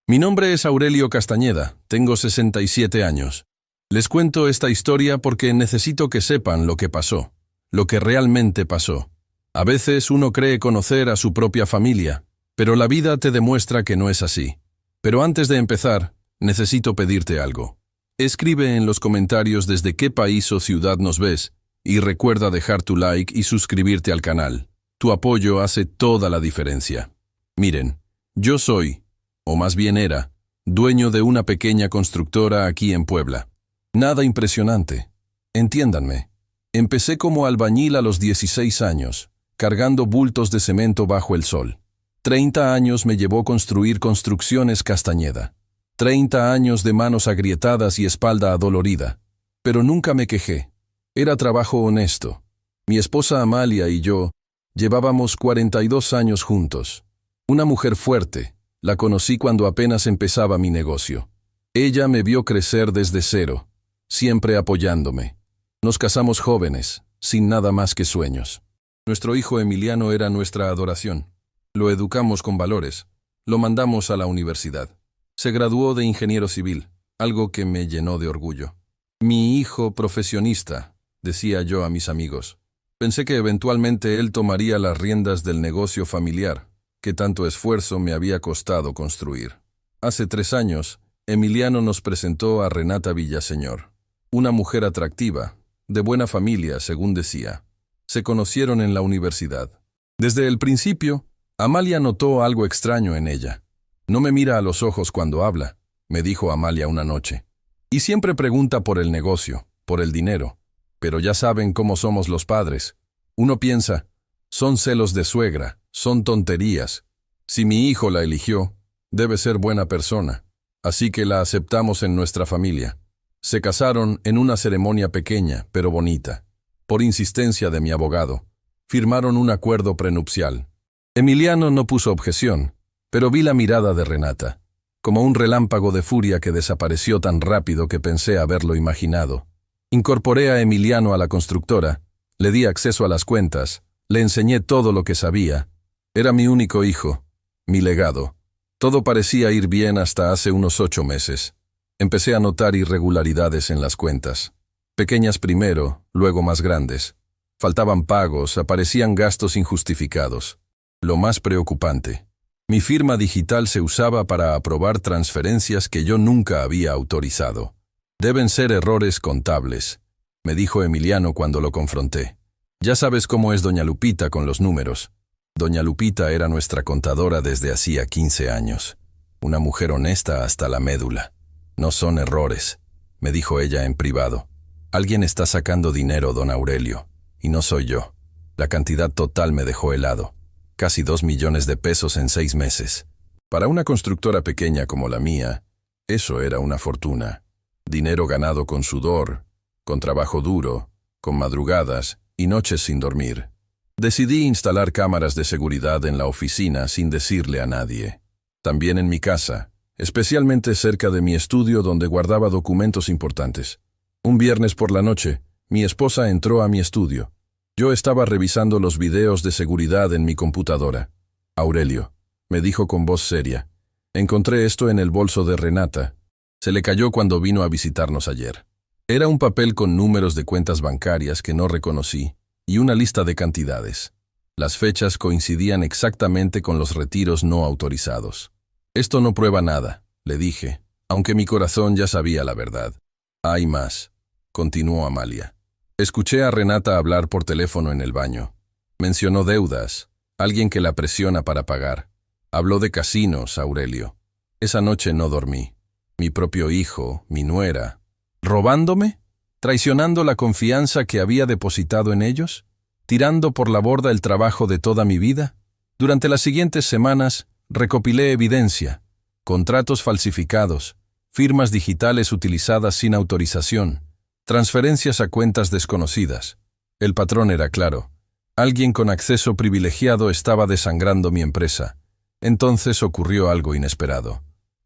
Mi nombre es Aurelio Castañeda, tengo 67 años. Les cuento esta historia porque necesito que sepan lo que pasó, lo que realmente pasó. A veces uno cree conocer a su propia familia, pero la vida te demuestra que no es así. Pero antes de empezar, necesito pedirte algo. Escribe en los comentarios desde qué país o ciudad nos ves, y recuerda dejar tu like y suscribirte al canal. Tu apoyo hace toda la diferencia. Miren, yo soy, o más bien era, dueño de una pequeña constructora aquí en Puebla. Nada impresionante. Entiéndanme. Empecé como albañil a los 16 años, cargando bultos de cemento bajo el sol. 30 años me llevó construir Construcciones Castañeda. 30 años de manos agrietadas y espalda adolorida. Pero nunca me quejé. Era trabajo honesto. Mi esposa Amalia y yo llevábamos 42 años juntos. Una mujer fuerte. La conocí cuando apenas empezaba mi negocio. Ella me vio crecer desde cero, siempre apoyándome. Nos casamos jóvenes, sin nada más que sueños. Nuestro hijo Emiliano era nuestra adoración. Lo educamos con valores. Lo mandamos a la universidad. Se graduó de ingeniero civil, algo que me llenó de orgullo. Mi hijo profesionista, decía yo a mis amigos. Pensé que eventualmente él tomaría las riendas del negocio familiar, que tanto esfuerzo me había costado construir. Hace 3 años, Emiliano nos presentó a Renata Villaseñor, una mujer atractiva, de buena familia, según decía. Se conocieron en la universidad. Desde el principio, Amalia notó algo extraño en ella. No me mira a los ojos cuando habla, me dijo Amalia una noche. Y siempre pregunta por el negocio, por el dinero. Pero ya saben cómo somos los padres. Uno piensa, son celos de suegra, son tonterías. Si mi hijo la eligió, debe ser buena persona. Así que la aceptamos en nuestra familia. Se casaron en una ceremonia pequeña, pero bonita. Por insistencia de mi abogado, firmaron un acuerdo prenupcial. Emiliano no puso objeción, pero vi la mirada de Renata, como un relámpago de furia que desapareció tan rápido que pensé haberlo imaginado. Incorporé a Emiliano a la constructora, le di acceso a las cuentas, le enseñé todo lo que sabía. Era mi único hijo, mi legado. Todo parecía ir bien hasta hace unos 8 meses. Empecé a notar irregularidades en las cuentas. Pequeñas primero, luego más grandes. Faltaban pagos, aparecían gastos injustificados. Lo más preocupante, mi firma digital se usaba para aprobar transferencias que yo nunca había autorizado. Deben ser errores contables, me dijo Emiliano cuando lo confronté. Ya sabes cómo es doña Lupita con los números. Doña Lupita era nuestra contadora desde hacía 15 años. Una mujer honesta hasta la médula. No son errores, me dijo ella en privado. Alguien está sacando dinero, don Aurelio, y no soy yo. La cantidad total me dejó helado. Casi 2 millones de pesos en 6 meses. Para una constructora pequeña como la mía, eso era una fortuna. Dinero ganado con sudor, con trabajo duro, con madrugadas y noches sin dormir. Decidí instalar cámaras de seguridad en la oficina sin decirle a nadie. También en mi casa, especialmente cerca de mi estudio donde guardaba documentos importantes. Un viernes por la noche, mi esposa entró a mi estudio. Yo estaba revisando los videos de seguridad en mi computadora. Aurelio, me dijo con voz seria, encontré esto en el bolso de Renata. Se le cayó cuando vino a visitarnos ayer. Era un papel con números de cuentas bancarias que no reconocí y una lista de cantidades. Las fechas coincidían exactamente con los retiros no autorizados. Esto no prueba nada, le dije, aunque mi corazón ya sabía la verdad. Hay más, continuó Amalia. Escuché a Renata hablar por teléfono en el baño. Mencionó deudas, alguien que la presiona para pagar. Habló de casinos, Aurelio. Esa noche no dormí. Mi propio hijo, mi nuera. ¿Robándome? ¿Traicionando la confianza que había depositado en ellos? ¿Tirando por la borda el trabajo de toda mi vida? Durante las siguientes semanas, recopilé evidencia, contratos falsificados, firmas digitales utilizadas sin autorización, transferencias a cuentas desconocidas. El patrón era claro. Alguien con acceso privilegiado estaba desangrando mi empresa. Entonces ocurrió algo inesperado.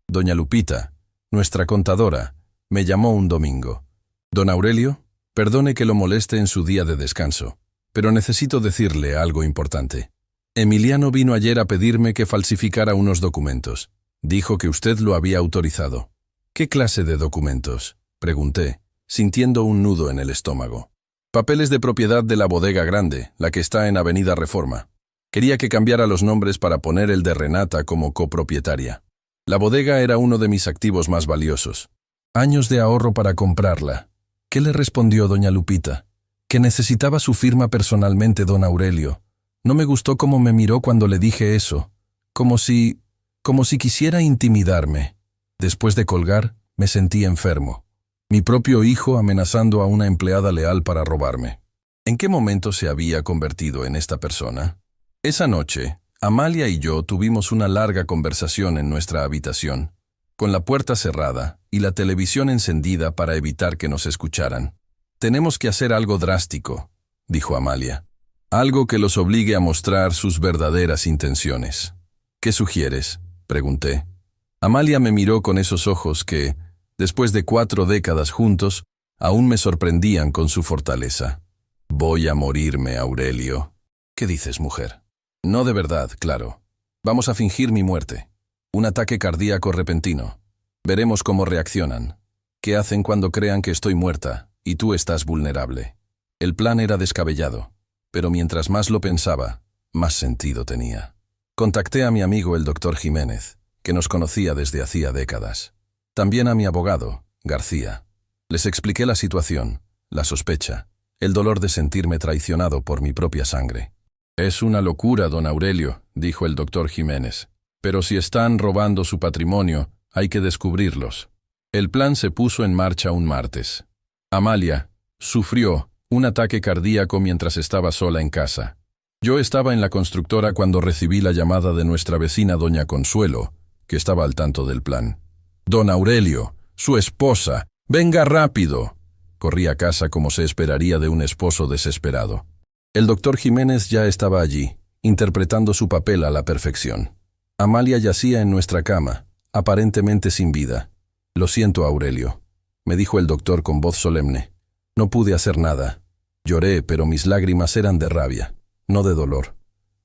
Doña Lupita, nuestra contadora, me llamó un domingo. Don Aurelio, perdone que lo moleste en su día de descanso, pero necesito decirle algo importante. Emiliano vino ayer a pedirme que falsificara unos documentos. Dijo que usted lo había autorizado. ¿Qué clase de documentos?, pregunté, sintiendo un nudo en el estómago. Papeles de propiedad de la bodega grande, la que está en Avenida Reforma. Quería que cambiara los nombres para poner el de Renata como copropietaria. La bodega era uno de mis activos más valiosos. Años de ahorro para comprarla. ¿Qué le respondió doña Lupita? Que necesitaba su firma personalmente, don Aurelio. No me gustó cómo me miró cuando le dije eso. Como si quisiera intimidarme. Después de colgar, me sentí enfermo. Mi propio hijo amenazando a una empleada leal para robarme. ¿En qué momento se había convertido en esta persona? Esa noche, Amalia y yo tuvimos una larga conversación en nuestra habitación, con la puerta cerrada y la televisión encendida para evitar que nos escucharan. «Tenemos que hacer algo drástico», dijo Amalia. «Algo que los obligue a mostrar sus verdaderas intenciones». «¿Qué sugieres?», pregunté. Amalia me miró con esos ojos que, después de 4 décadas juntos, aún me sorprendían con su fortaleza. «Voy a morirme, Aurelio». «¿Qué dices, mujer?» «No de verdad, claro. Vamos a fingir mi muerte. Un ataque cardíaco repentino. Veremos cómo reaccionan. ¿Qué hacen cuando crean que estoy muerta y tú estás vulnerable?» El plan era descabellado, pero mientras más lo pensaba, más sentido tenía. Contacté a mi amigo el doctor Jiménez, que nos conocía desde hacía décadas. También a mi abogado, García. Les expliqué la situación, la sospecha, el dolor de sentirme traicionado por mi propia sangre. «Es una locura, don Aurelio», dijo el doctor Jiménez. «Pero si están robando su patrimonio, hay que descubrirlos». El plan se puso en marcha un martes. Amalia sufrió un ataque cardíaco mientras estaba sola en casa. Yo estaba en la constructora cuando recibí la llamada de nuestra vecina doña Consuelo, que estaba al tanto del plan. «Don Aurelio, su esposa, venga rápido». Corrí a casa como se esperaría de un esposo desesperado. El doctor Jiménez ya estaba allí, interpretando su papel a la perfección. Amalia yacía en nuestra cama, aparentemente sin vida. «Lo siento, Aurelio», me dijo el doctor con voz solemne. «No pude hacer nada. Lloré, pero mis lágrimas eran de rabia, no de dolor.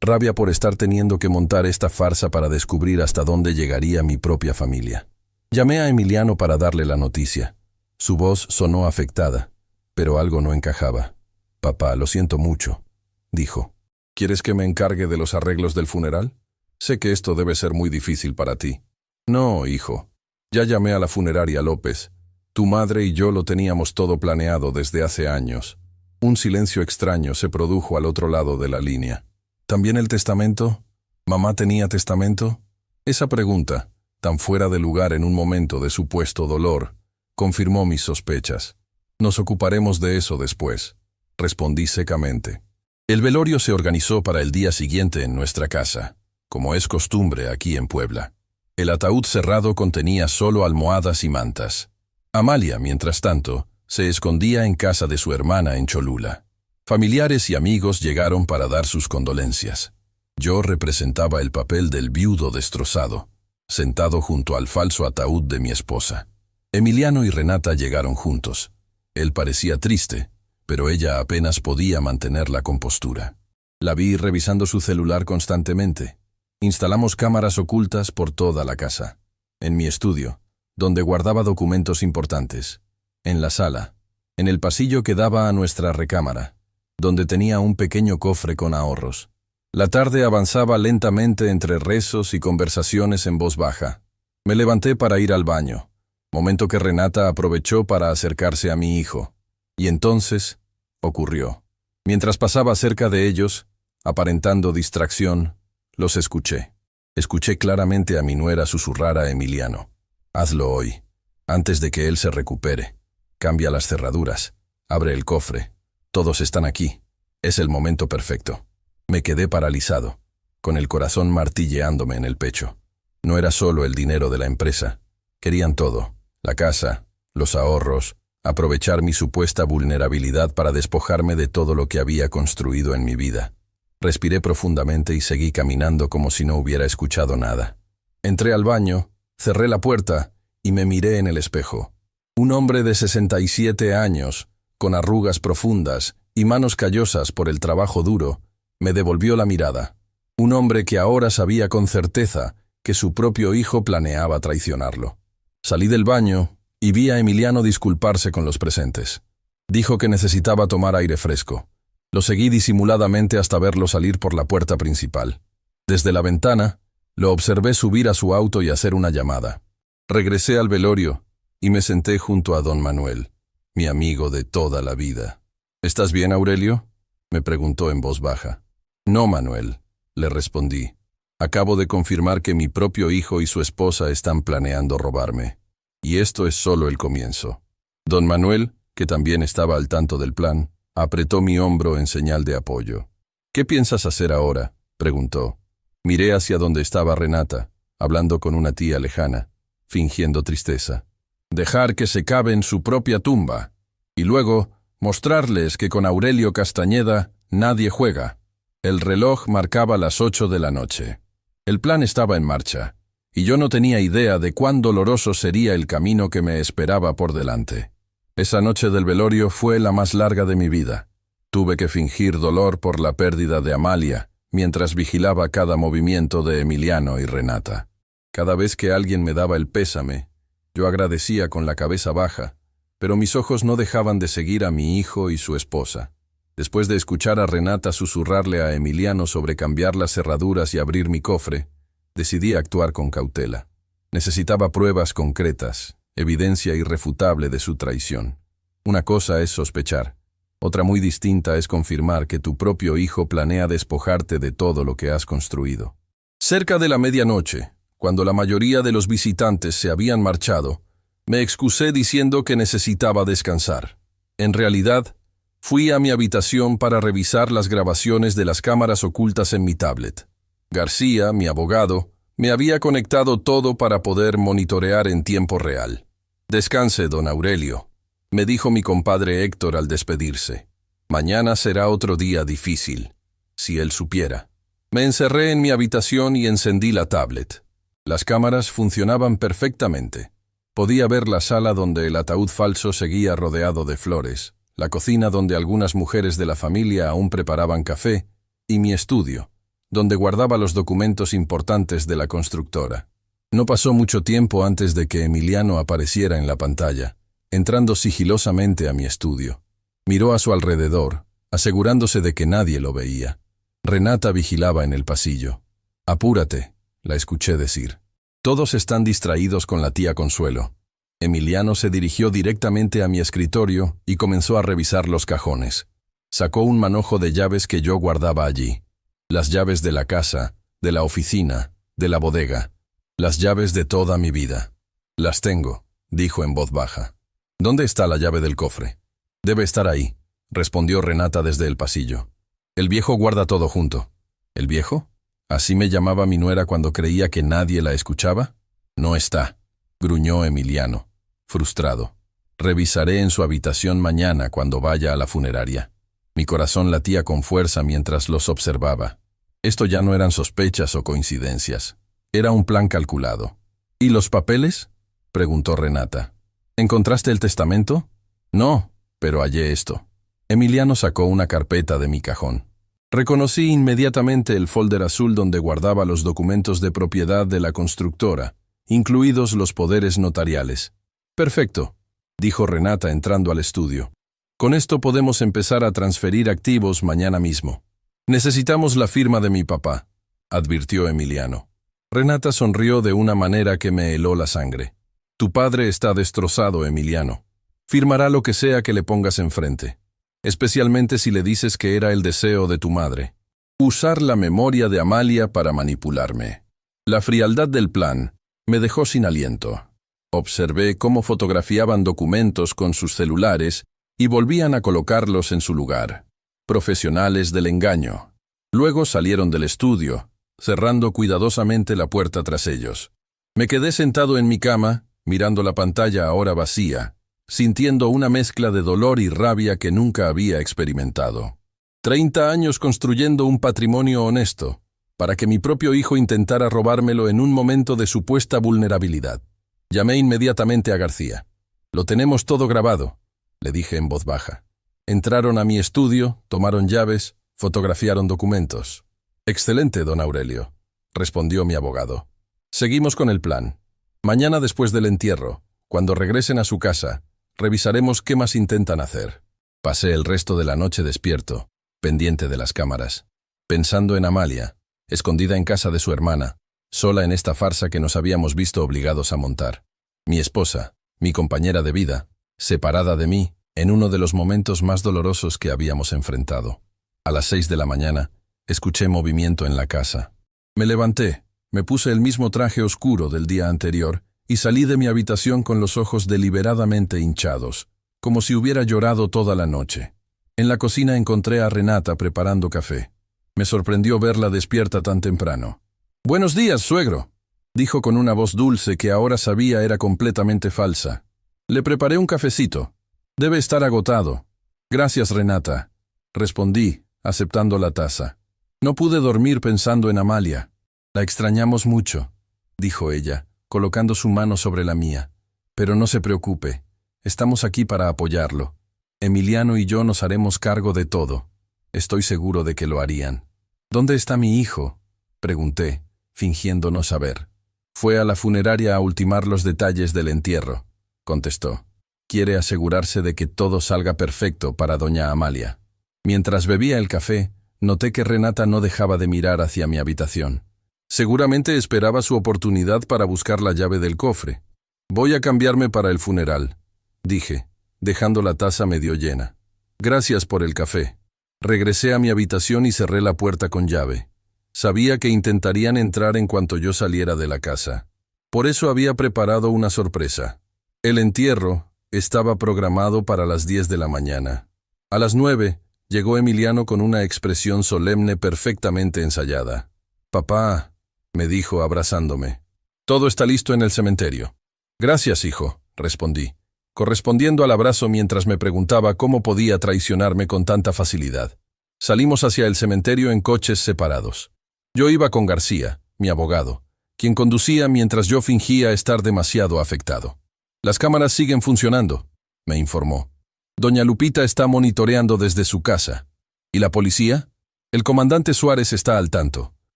Rabia por estar teniendo que montar esta farsa para descubrir hasta dónde llegaría mi propia familia». Llamé a Emiliano para darle la noticia. Su voz sonó afectada, pero algo no encajaba. «Papá, lo siento mucho», dijo. «¿Quieres que me encargue de los arreglos del funeral? Sé que esto debe ser muy difícil para ti». «No, hijo. Ya llamé a la funeraria López. Tu madre y yo lo teníamos todo planeado desde hace años». Un silencio extraño se produjo al otro lado de la línea. «¿También el testamento? ¿Mamá tenía testamento?». Esa pregunta, tan fuera de lugar en un momento de supuesto dolor, confirmó mis sospechas. «Nos ocuparemos de eso después», respondí secamente. El velorio se organizó para el día siguiente en nuestra casa, como es costumbre aquí en Puebla. El ataúd cerrado contenía solo almohadas y mantas. Amalia, mientras tanto, se escondía en casa de su hermana en Cholula. Familiares y amigos llegaron para dar sus condolencias. Yo representaba el papel del viudo destrozado, sentado junto al falso ataúd de mi esposa. Emiliano y Renata llegaron juntos. Él parecía triste, pero ella apenas podía mantener la compostura. La vi revisando su celular constantemente. Instalamos cámaras ocultas por toda la casa. En mi estudio, donde guardaba documentos importantes. En la sala. En el pasillo que daba a nuestra recámara, donde tenía un pequeño cofre con ahorros. La tarde avanzaba lentamente entre rezos y conversaciones en voz baja. Me levanté para ir al baño, momento que Renata aprovechó para acercarse a mi hijo. Y entonces ocurrió. Mientras pasaba cerca de ellos, aparentando distracción, los escuché. Escuché claramente a mi nuera susurrar a Emiliano. «Hazlo hoy, antes de que él se recupere. Cambia las cerraduras, abre el cofre. Todos están aquí. Es el momento perfecto». Me quedé paralizado, con el corazón martilleándome en el pecho. No era solo el dinero de la empresa. Querían todo, la casa, los ahorros, aprovechar mi supuesta vulnerabilidad para despojarme de todo lo que había construido en mi vida. Respiré profundamente y seguí caminando como si no hubiera escuchado nada. Entré al baño, cerré la puerta y me miré en el espejo. Un hombre de 67 años, con arrugas profundas y manos callosas por el trabajo duro, me devolvió la mirada. Un hombre que ahora sabía con certeza que su propio hijo planeaba traicionarlo. Salí del baño y vi a Emiliano disculparse con los presentes. Dijo que necesitaba tomar aire fresco. Lo seguí disimuladamente hasta verlo salir por la puerta principal. Desde la ventana, lo observé subir a su auto y hacer una llamada. Regresé al velorio y me senté junto a don Manuel, mi amigo de toda la vida. ¿Estás bien, Aurelio?, me preguntó en voz baja. No, Manuel, le respondí. Acabo de confirmar que mi propio hijo y su esposa están planeando robarme. Y esto es solo el comienzo. Don Manuel, que también estaba al tanto del plan, apretó mi hombro en señal de apoyo. ¿Qué piensas hacer ahora?, preguntó. Miré hacia donde estaba Renata, hablando con una tía lejana, fingiendo tristeza. Dejar que se caven su propia tumba, y luego mostrarles que con Aurelio Castañeda nadie juega. El reloj marcaba las 8 de la noche. El plan estaba en marcha, y yo no tenía idea de cuán doloroso sería el camino que me esperaba por delante. Esa noche del velorio fue la más larga de mi vida. Tuve que fingir dolor por la pérdida de Amalia, mientras vigilaba cada movimiento de Emiliano y Renata. Cada vez que alguien me daba el pésame, yo agradecía con la cabeza baja, pero mis ojos no dejaban de seguir a mi hijo y su esposa. Después de escuchar a Renata susurrarle a Emiliano sobre cambiar las cerraduras y abrir mi cofre, decidí actuar con cautela. Necesitaba pruebas concretas, evidencia irrefutable de su traición. Una cosa es sospechar, otra muy distinta es confirmar que tu propio hijo planea despojarte de todo lo que has construido. Cerca de la medianoche, cuando la mayoría de los visitantes se habían marchado, me excusé diciendo que necesitaba descansar. En realidad, fui a mi habitación para revisar las grabaciones de las cámaras ocultas en mi tablet. García, mi abogado, me había conectado todo para poder monitorear en tiempo real. «Descanse, don Aurelio», me dijo mi compadre Héctor al despedirse. «Mañana será otro día difícil, si él supiera». Me encerré en mi habitación y encendí la tablet. Las cámaras funcionaban perfectamente. Podía ver la sala donde el ataúd falso seguía rodeado de flores, la cocina donde algunas mujeres de la familia aún preparaban café, y mi estudio, donde guardaba los documentos importantes de la constructora. No pasó mucho tiempo antes de que Emiliano apareciera en la pantalla, entrando sigilosamente a mi estudio. Miró a su alrededor, asegurándose de que nadie lo veía. Renata vigilaba en el pasillo. «Apúrate», la escuché decir. «Todos están distraídos con la tía Consuelo». Emiliano se dirigió directamente a mi escritorio y comenzó a revisar los cajones. Sacó un manojo de llaves que yo guardaba allí. Las llaves de la casa, de la oficina, de la bodega. Las llaves de toda mi vida. «Las tengo», dijo en voz baja. «¿Dónde está la llave del cofre?» «Debe estar ahí», respondió Renata desde el pasillo. «El viejo guarda todo junto». «¿El viejo? ¿Así me llamaba mi nuera cuando creía que nadie la escuchaba?» «No está», gruñó Emiliano, frustrado. «Revisaré en su habitación mañana cuando vaya a la funeraria». Mi corazón latía con fuerza mientras los observaba. Esto ya no eran sospechas o coincidencias. Era un plan calculado. «¿Y los papeles?», preguntó Renata. «¿Encontraste el testamento?» «No, pero hallé esto». Emiliano sacó una carpeta de mi cajón. Reconocí inmediatamente el folder azul donde guardaba los documentos de propiedad de la constructora, incluidos los poderes notariales. «Perfecto», dijo Renata entrando al estudio. «Con esto podemos empezar a transferir activos mañana mismo». «Necesitamos la firma de mi papá», advirtió Emiliano. Renata sonrió de una manera que me heló la sangre. «Tu padre está destrozado, Emiliano. Firmará lo que sea que le pongas enfrente, especialmente si le dices que era el deseo de tu madre. Usar la memoria de Amalia para manipularme». La frialdad del plan me dejó sin aliento. Observé cómo fotografiaban documentos con sus celulares y volvían a colocarlos en su lugar. Profesionales del engaño. Luego salieron del estudio, cerrando cuidadosamente la puerta tras ellos. Me quedé sentado en mi cama, mirando la pantalla ahora vacía, sintiendo una mezcla de dolor y rabia que nunca había experimentado. 30 años construyendo un patrimonio honesto, para que mi propio hijo intentara robármelo en un momento de supuesta vulnerabilidad. Llamé inmediatamente a García. «Lo tenemos todo grabado», le dije en voz baja. Entraron a mi estudio, tomaron llaves, fotografiaron documentos. «Excelente, don Aurelio», respondió mi abogado. Seguimos con el plan. Mañana después del entierro, cuando regresen a su casa, revisaremos qué más intentan hacer. Pasé el resto de la noche despierto, pendiente de las cámaras, pensando en Amalia, escondida en casa de su hermana, sola en esta farsa que nos habíamos visto obligados a montar. Mi esposa, mi compañera de vida, separada de mí, en uno de los momentos más dolorosos que habíamos enfrentado. A las 6 de la mañana, escuché movimiento en la casa. Me levanté, me puse el mismo traje oscuro del día anterior y salí de mi habitación con los ojos deliberadamente hinchados, como si hubiera llorado toda la noche. En la cocina encontré a Renata preparando café. Me sorprendió verla despierta tan temprano. «Buenos días, suegro», dijo con una voz dulce que ahora sabía era completamente falsa. «Le preparé un cafecito. Debe estar agotado». «Gracias, Renata», respondí, aceptando la taza. No pude dormir pensando en Amalia. «La extrañamos mucho», dijo ella, colocando su mano sobre la mía. «Pero no se preocupe, estamos aquí para apoyarlo. Emiliano y yo nos haremos cargo de todo. Estoy seguro de que lo harían». «¿Dónde está mi hijo?», pregunté, fingiendo no saber. «Fue a la funeraria a ultimar los detalles del entierro», contestó. «Quiere asegurarse de que todo salga perfecto para doña Amalia». Mientras bebía el café, noté que Renata no dejaba de mirar hacia mi habitación. Seguramente esperaba su oportunidad para buscar la llave del cofre. «Voy a cambiarme para el funeral», dije, dejando la taza medio llena. «Gracias por el café». Regresé a mi habitación y cerré la puerta con llave. Sabía que intentarían entrar en cuanto yo saliera de la casa. Por eso había preparado una sorpresa. El entierro estaba programado para las 10 de la mañana. A las 9 llegó Emiliano con una expresión solemne perfectamente ensayada. «Papá», me dijo abrazándome, «todo está listo en el cementerio». «Gracias, hijo», respondí, correspondiendo al abrazo mientras me preguntaba cómo podía traicionarme con tanta facilidad. Salimos hacia el cementerio en coches separados. Yo iba con García, mi abogado, quien conducía mientras yo fingía estar demasiado afectado. «Las cámaras siguen funcionando», me informó. «Doña Lupita está monitoreando desde su casa. ¿Y la policía? El comandante Suárez está al tanto.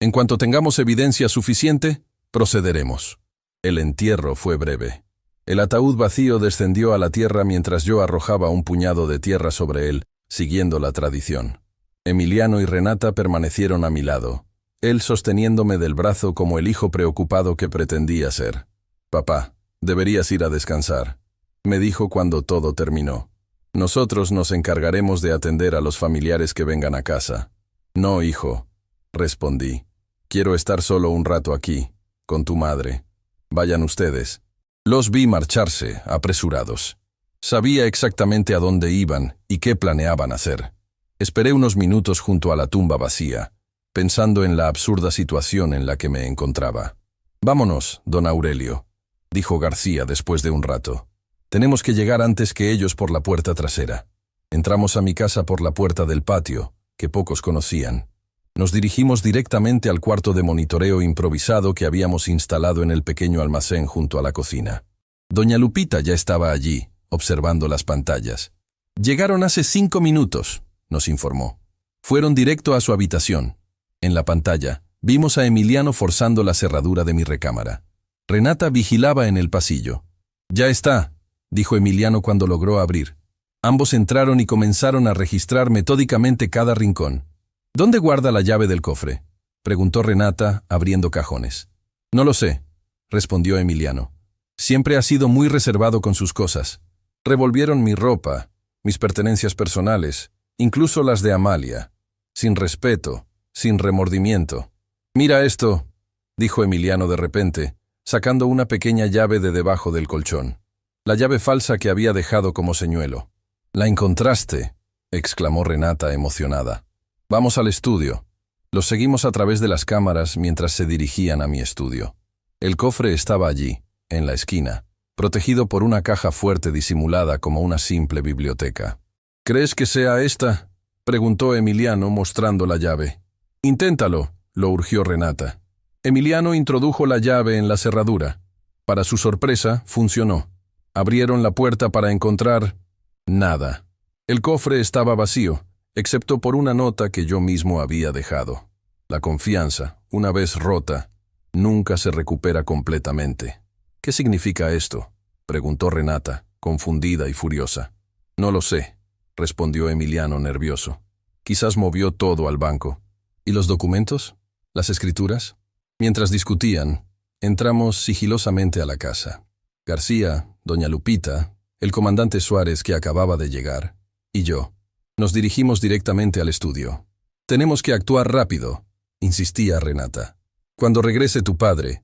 En cuanto tengamos evidencia suficiente, procederemos». El entierro fue breve. El ataúd vacío descendió a la tierra mientras yo arrojaba un puñado de tierra sobre él, siguiendo la tradición. Emiliano y Renata permanecieron a mi lado, él sosteniéndome del brazo como el hijo preocupado que pretendía ser. «Papá, deberías ir a descansar», me dijo cuando todo terminó. «Nosotros nos encargaremos de atender a los familiares que vengan a casa». «No, hijo», respondí. «Quiero estar solo un rato aquí, con tu madre. Vayan ustedes». Los vi marcharse, apresurados. Sabía exactamente a dónde iban y qué planeaban hacer. Esperé unos minutos junto a la tumba vacía, pensando en la absurda situación en la que me encontraba. «Vámonos, don Aurelio», dijo García después de un rato. «Tenemos que llegar antes que ellos por la puerta trasera». Entramos a mi casa por la puerta del patio, que pocos conocían. Nos dirigimos directamente al cuarto de monitoreo improvisado que habíamos instalado en el pequeño almacén junto a la cocina. Doña Lupita ya estaba allí, observando las pantallas. «Llegaron hace 5 minutos», nos informó. Fueron directo a su habitación. En la pantalla, vimos a Emiliano forzando la cerradura de mi recámara. Renata vigilaba en el pasillo. «Ya está», dijo Emiliano cuando logró abrir. Ambos entraron y comenzaron a registrar metódicamente cada rincón. «¿Dónde guarda la llave del cofre?», preguntó Renata, abriendo cajones. «No lo sé», respondió Emiliano. «Siempre ha sido muy reservado con sus cosas. Revolvieron mi ropa, mis pertenencias personales, incluso las de Amalia. Sin respeto, sin remordimiento». «Mira esto», dijo Emiliano de repente, sacando una pequeña llave de debajo del colchón. La llave falsa que había dejado como señuelo. «La encontraste», exclamó Renata emocionada. «Vamos al estudio». Los seguimos a través de las cámaras mientras se dirigían a mi estudio. El cofre estaba allí, en la esquina, protegido por una caja fuerte disimulada como una simple biblioteca. «¿Crees que sea esta?», preguntó Emiliano mostrando la llave. «Inténtalo», lo urgió Renata. Emiliano introdujo la llave en la cerradura. Para su sorpresa, funcionó. Abrieron la puerta para encontrar nada. El cofre estaba vacío, excepto por una nota que yo mismo había dejado. La confianza, una vez rota, Nunca se recupera completamente. ¿Qué significa esto?, preguntó Renata, confundida y furiosa. No lo sé, respondió Emiliano nervioso. Quizás movió todo al banco. ¿Y los documentos? ¿Las escrituras? Mientras discutían, entramos sigilosamente a la casa. García, doña Lupita, el comandante Suárez que acababa de llegar, y yo. Nos dirigimos directamente al estudio. Tenemos que actuar rápido, insistía Renata. Cuando regrese su padre,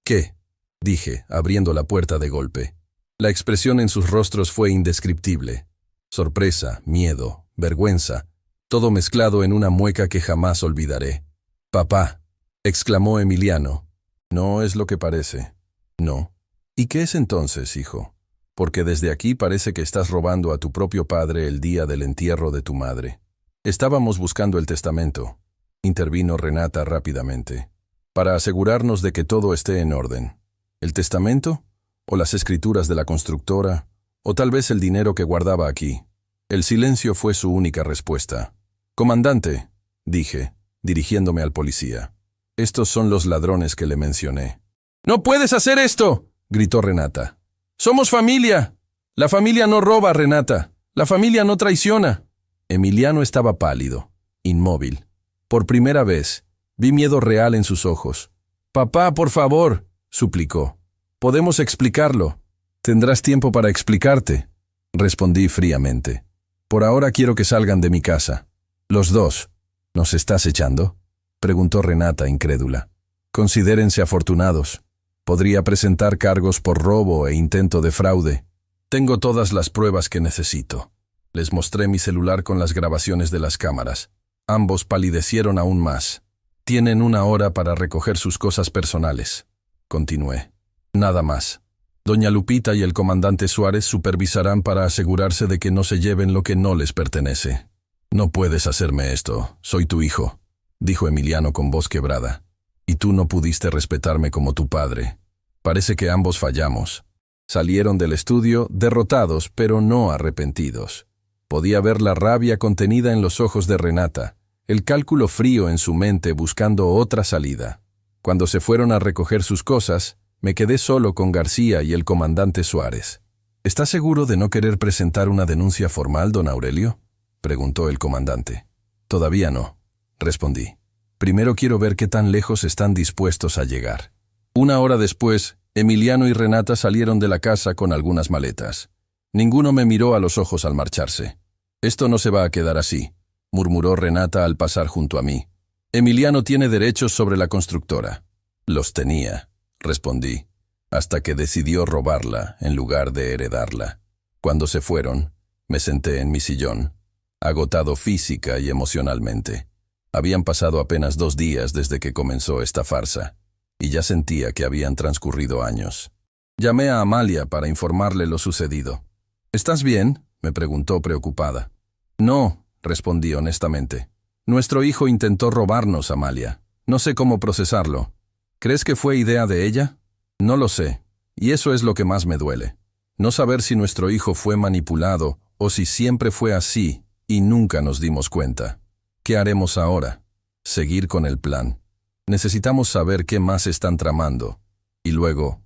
¿qué?, dije, abriendo la puerta de golpe. La expresión en sus rostros fue indescriptible. Sorpresa, miedo, vergüenza, todo mezclado en una mueca que jamás olvidaré. «Papá», exclamó Emiliano. «No es lo que parece». «No». «¿Y qué es entonces, hijo? Porque desde aquí parece que estás robando a tu propio padre el día del entierro de tu madre». «Estábamos buscando el testamento», intervino Renata rápidamente, «para asegurarnos de que todo esté en orden. ¿El testamento? ¿O las escrituras de la constructora? ¿O tal vez el dinero que guardaba aquí?» El silencio fue su única respuesta. «Comandante», dije, dirigiéndome al policía, «estos son los ladrones que le mencioné». «¡No puedes hacer esto!», gritó Renata. «Somos familia». «La familia no roba, Renata. La familia no traiciona». Emiliano estaba pálido, inmóvil. Por primera vez, vi miedo real en sus ojos. «Papá, por favor», suplicó. «Podemos explicarlo». «Tendrás tiempo para explicarte», respondí fríamente. «Por ahora quiero que salgan de mi casa. Los dos». «¿Nos estás echando?», preguntó Renata incrédula. «Considérense afortunados. Podría presentar cargos por robo e intento de fraude. Tengo todas las pruebas que necesito». Les mostré mi celular con las grabaciones de las cámaras. Ambos palidecieron aún más. «Tienen 1 hora para recoger sus cosas personales», continué. «Nada más. Doña Lupita y el comandante Suárez supervisarán para asegurarse de que no se lleven lo que no les pertenece». «No puedes hacerme esto. Soy tu hijo», dijo Emiliano con voz quebrada. «Y tú no pudiste respetarme como tu padre. Parece que ambos fallamos». Salieron del estudio derrotados, pero no arrepentidos. Podía ver la rabia contenida en los ojos de Renata, el cálculo frío en su mente buscando otra salida. Cuando se fueron a recoger sus cosas, me quedé solo con García y el comandante Suárez. «¿Está seguro de no querer presentar una denuncia formal, don Aurelio?», preguntó el comandante. «Todavía no», respondí. «Primero quiero ver qué tan lejos están dispuestos a llegar». 1 hora después, Emiliano y Renata salieron de la casa con algunas maletas. Ninguno me miró a los ojos al marcharse. «Esto no se va a quedar así», murmuró Renata al pasar junto a mí. «Emiliano tiene derechos sobre la constructora». «Los tenía», respondí, hasta que decidió robarla en lugar de heredarla. Cuando se fueron, me senté en mi sillón, agotado física y emocionalmente. Habían pasado apenas 2 días desde que comenzó esta farsa, y ya sentía que habían transcurrido años. Llamé a Amalia para informarle lo sucedido. «¿Estás bien?», me preguntó preocupada. «No», respondí honestamente. «Nuestro hijo intentó robarnos, Amalia. No sé cómo procesarlo. ¿Crees que fue idea de ella?». «No lo sé, y eso es lo que más me duele. No saber si nuestro hijo fue manipulado o si siempre fue así y nunca nos dimos cuenta. ¿Qué haremos ahora? Seguir con el plan. Necesitamos saber qué más están tramando. ¿Y luego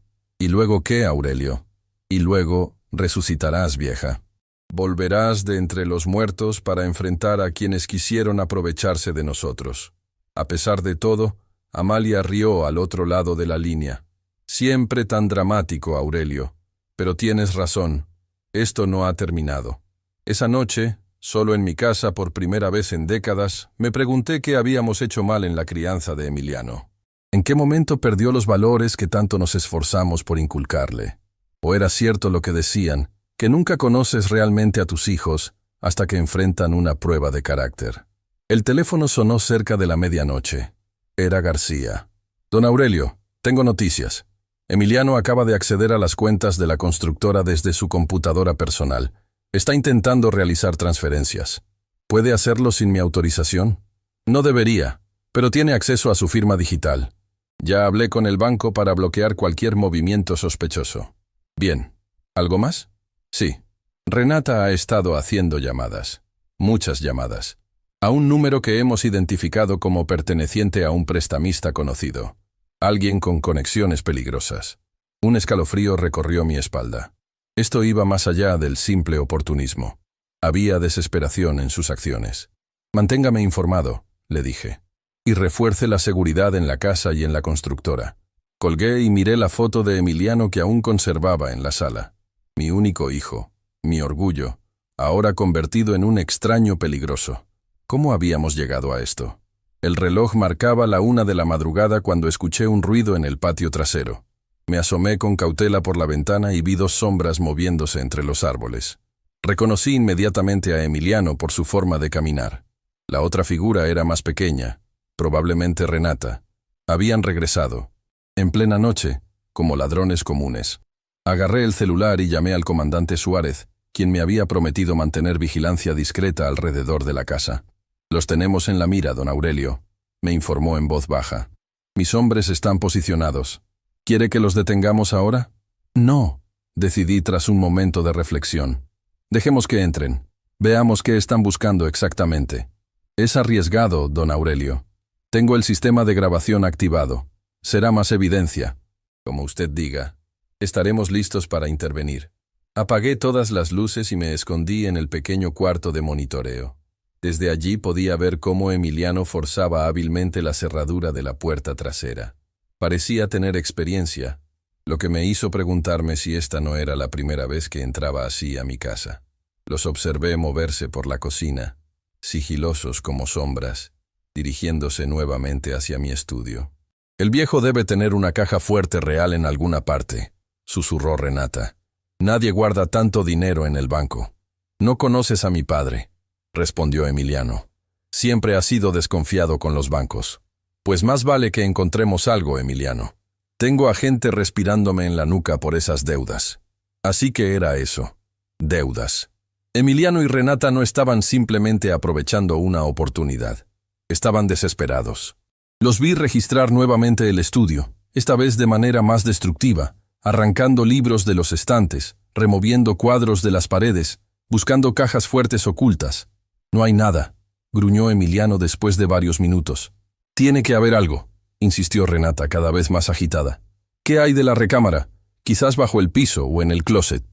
qué, Aurelio? Y luego resucitarás, vieja. Volverás de entre los muertos para enfrentar a quienes quisieron aprovecharse de nosotros». A pesar de todo, Amalia rió al otro lado de la línea. «Siempre tan dramático, Aurelio. Pero tienes razón. Esto no ha terminado». Esa noche, solo en mi casa por primera vez en décadas, me pregunté qué habíamos hecho mal en la crianza de Emiliano. ¿En qué momento perdió los valores que tanto nos esforzamos por inculcarle? ¿O era cierto lo que decían, que nunca conoces realmente a tus hijos hasta que enfrentan una prueba de carácter? El teléfono sonó cerca de la medianoche. Era García. «Don Aurelio, tengo noticias. Emiliano acaba de acceder a las cuentas de la constructora desde su computadora personal. Está intentando realizar transferencias. ¿Puede hacerlo sin mi autorización? No debería, pero tiene acceso a su firma digital. Ya hablé con el banco para bloquear cualquier movimiento sospechoso». «Bien. ¿Algo más?» «Sí. Renata ha estado haciendo llamadas. Muchas llamadas. A un número que hemos identificado como perteneciente a un prestamista conocido. Alguien con conexiones peligrosas. Un escalofrío recorrió mi espalda. Esto iba más allá del simple oportunismo. Había desesperación en sus acciones. Manténgame informado, le dije. Y refuerce la seguridad en la casa y en la constructora. Colgué y miré la foto de Emiliano que aún conservaba en la sala. Mi único hijo, mi orgullo, ahora convertido en un extraño peligroso. ¿Cómo habíamos llegado a esto? El reloj marcaba la 1 de la madrugada cuando escuché un ruido en el patio trasero. Me asomé con cautela por la ventana y vi 2 sombras moviéndose entre los árboles. Reconocí inmediatamente a Emiliano por su forma de caminar. La otra figura era más pequeña, probablemente Renata. Habían regresado, en plena noche, como ladrones comunes. Agarré el celular y llamé al comandante Suárez, quien me había prometido mantener vigilancia discreta alrededor de la casa. «Los tenemos en la mira, don Aurelio», me informó en voz baja. «Mis hombres están posicionados. ¿Quiere que los detengamos ahora?» «No», decidí tras un momento de reflexión. «Dejemos que entren. Veamos qué están buscando exactamente». «Es arriesgado, don Aurelio. Tengo el sistema de grabación activado. Será más evidencia». «Como usted diga. Estaremos listos para intervenir». Apagué todas las luces y me escondí en el pequeño cuarto de monitoreo. Desde allí podía ver cómo Emiliano forzaba hábilmente la cerradura de la puerta trasera. Parecía tener experiencia, lo que me hizo preguntarme si esta no era la primera vez que entraba así a mi casa. Los observé moverse por la cocina, sigilosos como sombras, dirigiéndose nuevamente hacia mi estudio. «El viejo debe tener una caja fuerte real en alguna parte», susurró Renata. «Nadie guarda tanto dinero en el banco». «No conoces a mi padre», respondió Emiliano. «Siempre ha sido desconfiado con los bancos». «Pues más vale que encontremos algo, Emiliano. Tengo a gente respirándome en la nuca por esas deudas». Así que era eso. Deudas. Emiliano y Renata no estaban simplemente aprovechando una oportunidad. Estaban desesperados. Los vi registrar nuevamente el estudio, esta vez de manera más destructiva, arrancando libros de los estantes, removiendo cuadros de las paredes, buscando cajas fuertes ocultas. «No hay nada», gruñó Emiliano después de varios minutos. «Tiene que haber algo», insistió Renata cada vez más agitada. «¿Qué hay de la recámara? Quizás bajo el piso o en el closet».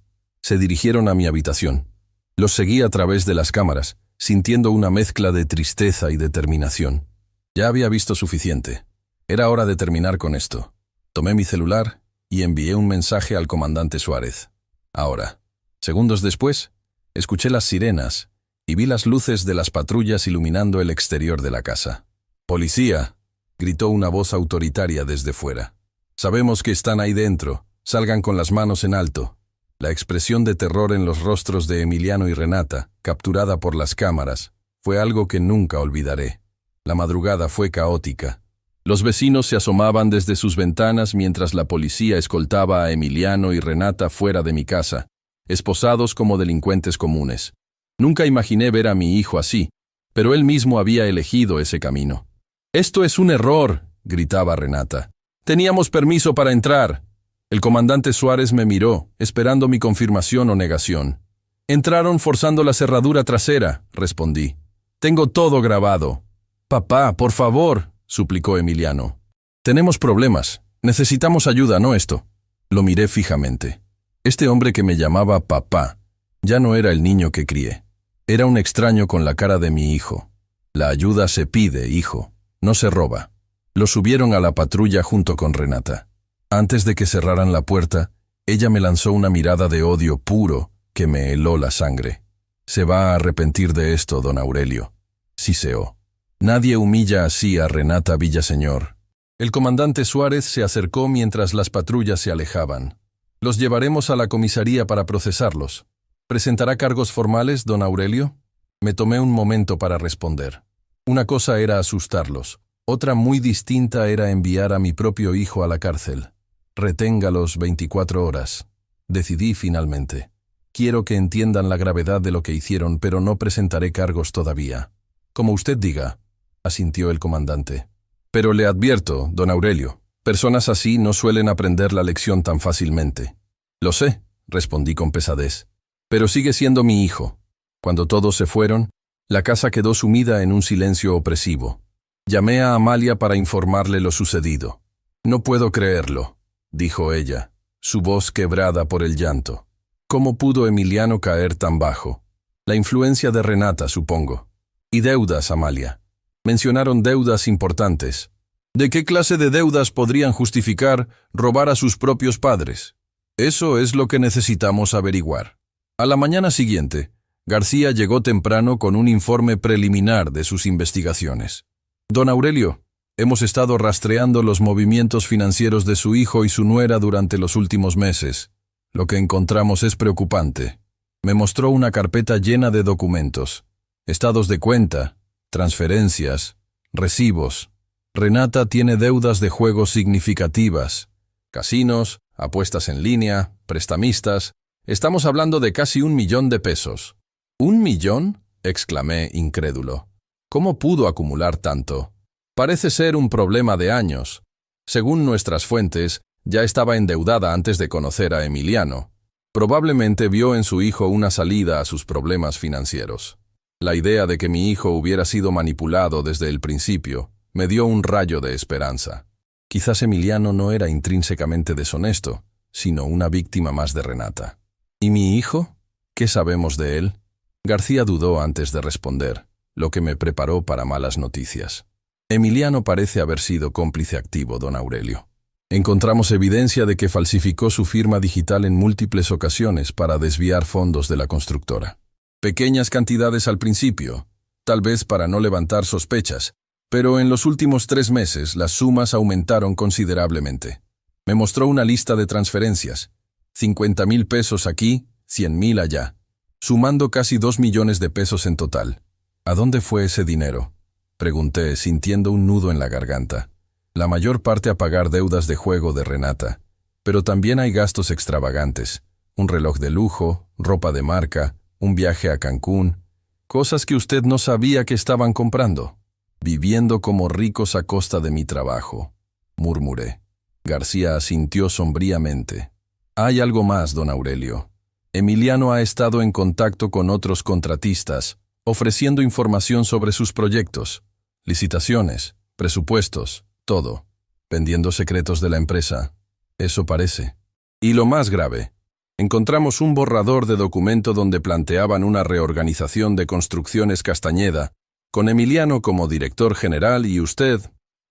Se dirigieron a mi habitación. Los seguí a través de las cámaras, sintiendo una mezcla de tristeza y determinación. Ya había visto suficiente. Era hora de terminar con esto. Tomé mi celular y envié un mensaje al comandante Suárez. Ahora, segundos después, escuché las sirenas y vi las luces de las patrullas iluminando el exterior de la casa. «Policía», gritó una voz autoritaria desde fuera. «Sabemos que están ahí dentro. Salgan con las manos en alto». La expresión de terror en los rostros de Emiliano y Renata, capturada por las cámaras, fue algo que nunca olvidaré. La madrugada fue caótica. Los vecinos se asomaban desde sus ventanas mientras la policía escoltaba a Emiliano y Renata fuera de mi casa, esposados como delincuentes comunes. Nunca imaginé ver a mi hijo así, pero él mismo había elegido ese camino. «Esto es un error», gritaba Renata. «Teníamos permiso para entrar». El comandante Suárez me miró, esperando mi confirmación o negación. «Entraron forzando la cerradura trasera», respondí. «Tengo todo grabado». «Papá, por favor», suplicó Emiliano. «Tenemos problemas. Necesitamos ayuda, ¿no esto?» Lo miré fijamente. Este hombre que me llamaba papá ya no era el niño que crié. Era un extraño con la cara de mi hijo. «La ayuda se pide, hijo, no se roba». Lo subieron a la patrulla junto con Renata. Antes de que cerraran la puerta, ella me lanzó una mirada de odio puro que me heló la sangre. «Se va a arrepentir de esto, don Aurelio», siseó. «Nadie humilla así a Renata Villaseñor». El comandante Suárez se acercó mientras las patrullas se alejaban. «Los llevaremos a la comisaría para procesarlos. ¿Presentará cargos formales, don Aurelio?» Me tomé un momento para responder. Una cosa era asustarlos. Otra muy distinta era enviar a mi propio hijo a la cárcel. «Reténgalos 24 horas», decidí finalmente. «Quiero que entiendan la gravedad de lo que hicieron, pero no presentaré cargos todavía». «Como usted diga», asintió el comandante. «Pero le advierto, don Aurelio, personas así no suelen aprender la lección tan fácilmente». «Lo sé», respondí con pesadez. «Pero sigue siendo mi hijo. Cuando todos se fueron, La casa quedó sumida en un silencio opresivo. Llamé a Amalia para informarle lo sucedido. «No puedo creerlo», dijo ella, su voz quebrada por el llanto. «¿Cómo pudo Emiliano caer tan bajo? La influencia de Renata, supongo. Y deudas, Amalia. Mencionaron deudas importantes. ¿De qué clase de deudas podrían justificar robar a sus propios padres? Eso es lo que necesitamos averiguar». A la mañana siguiente, García llegó temprano con un informe preliminar de sus investigaciones. «Don Aurelio, hemos estado rastreando los movimientos financieros de su hijo y su nuera durante los últimos meses. Lo que encontramos es preocupante». Me mostró una carpeta llena de documentos, estados de cuenta, transferencias, recibos. Renata tiene deudas de juegos significativas, casinos, apuestas en línea, prestamistas. Estamos hablando de casi 1 millón de pesos. ¿1 millón?, exclamé incrédulo. ¿Cómo pudo acumular tanto? Parece ser un problema de años. Según nuestras fuentes, ya estaba endeudada antes de conocer a Emiliano. Probablemente vio en su hijo una salida a sus problemas financieros. La idea de que mi hijo hubiera sido manipulado desde el principio me dio un rayo de esperanza. Quizás Emiliano no era intrínsecamente deshonesto, sino una víctima más de Renata. ¿Y mi hijo? ¿Qué sabemos de él? García dudó antes de responder, lo que me preparó para malas noticias. Emiliano parece haber sido cómplice activo, don Aurelio. Encontramos evidencia de que falsificó su firma digital en múltiples ocasiones para desviar fondos de la constructora. Pequeñas cantidades al principio, tal vez para no levantar sospechas, pero en los últimos 3 meses las sumas aumentaron considerablemente. Me mostró una lista de transferencias, 50,000 pesos aquí, 100,000 allá, sumando casi 2 millones de pesos en total. ¿A dónde fue ese dinero?, pregunté, sintiendo un nudo en la garganta. La mayor parte a pagar deudas de juego de Renata, pero también hay gastos extravagantes, un reloj de lujo, ropa de marca, un viaje a Cancún, cosas que usted no sabía que estaban comprando. Viviendo como ricos a costa de mi trabajo, murmuré. García asintió sombríamente. Hay algo más, don Aurelio. Emiliano ha estado en contacto con otros contratistas, ofreciendo información sobre sus proyectos, licitaciones, presupuestos, todo, vendiendo secretos de la empresa. Eso parece. Y lo más grave, encontramos un borrador de documento donde planteaban una reorganización de Construcciones Castañeda, con Emiliano como director general y usted,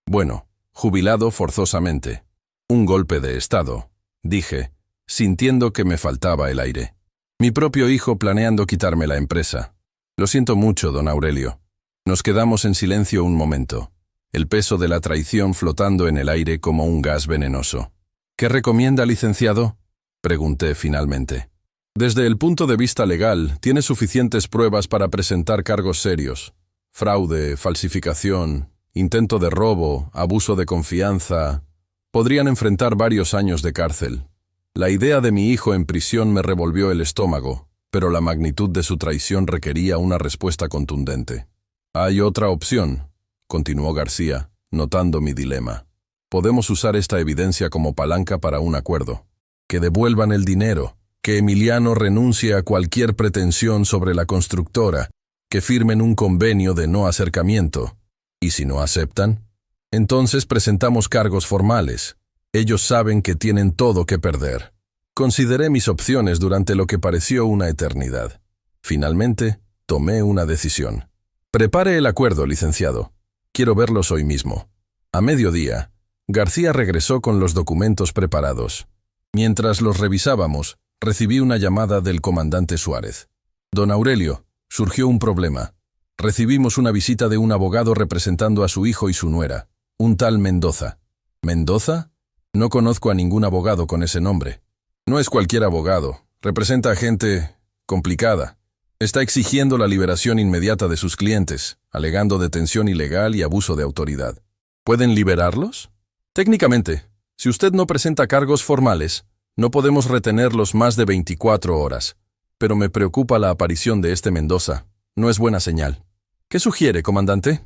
bueno, jubilado forzosamente. Un golpe de estado, dije, sintiendo que me faltaba el aire. Mi propio hijo planeando quitarme la empresa. Lo siento mucho, don Aurelio. Nos quedamos en silencio un momento, el peso de la traición flotando en el aire como un gas venenoso. ¿Qué recomienda, licenciado?, pregunté finalmente. Desde el punto de vista legal, tiene suficientes pruebas para presentar cargos serios. Fraude, falsificación, intento de robo, abuso de confianza. Podrían enfrentar varios años de cárcel. La idea de mi hijo en prisión me revolvió el estómago, pero la magnitud de su traición requería una respuesta contundente. Hay otra opción, continuó García, notando mi dilema. Podemos usar esta evidencia como palanca para un acuerdo. Que devuelvan el dinero, que Emiliano renuncie a cualquier pretensión sobre la constructora, que firmen un convenio de no acercamiento. ¿Y si no aceptan? Entonces presentamos cargos formales. Ellos saben que tienen todo que perder. Consideré mis opciones durante lo que pareció una eternidad. Finalmente, tomé una decisión. Prepare el acuerdo, licenciado. Quiero verlos hoy mismo. A mediodía, García regresó con los documentos preparados. Mientras los revisábamos, recibí una llamada del comandante Suárez. Don Aurelio, surgió un problema. Recibimos una visita de un abogado representando a su hijo y su nuera, un tal Mendoza. ¿Mendoza? No conozco a ningún abogado con ese nombre. No es cualquier abogado. Representa a gente complicada. Está exigiendo la liberación inmediata de sus clientes, alegando detención ilegal y abuso de autoridad. ¿Pueden liberarlos? Técnicamente, si usted no presenta cargos formales, no podemos retenerlos más de 24 horas. Pero me preocupa la aparición de este Mendoza. No es buena señal. ¿Qué sugiere, comandante?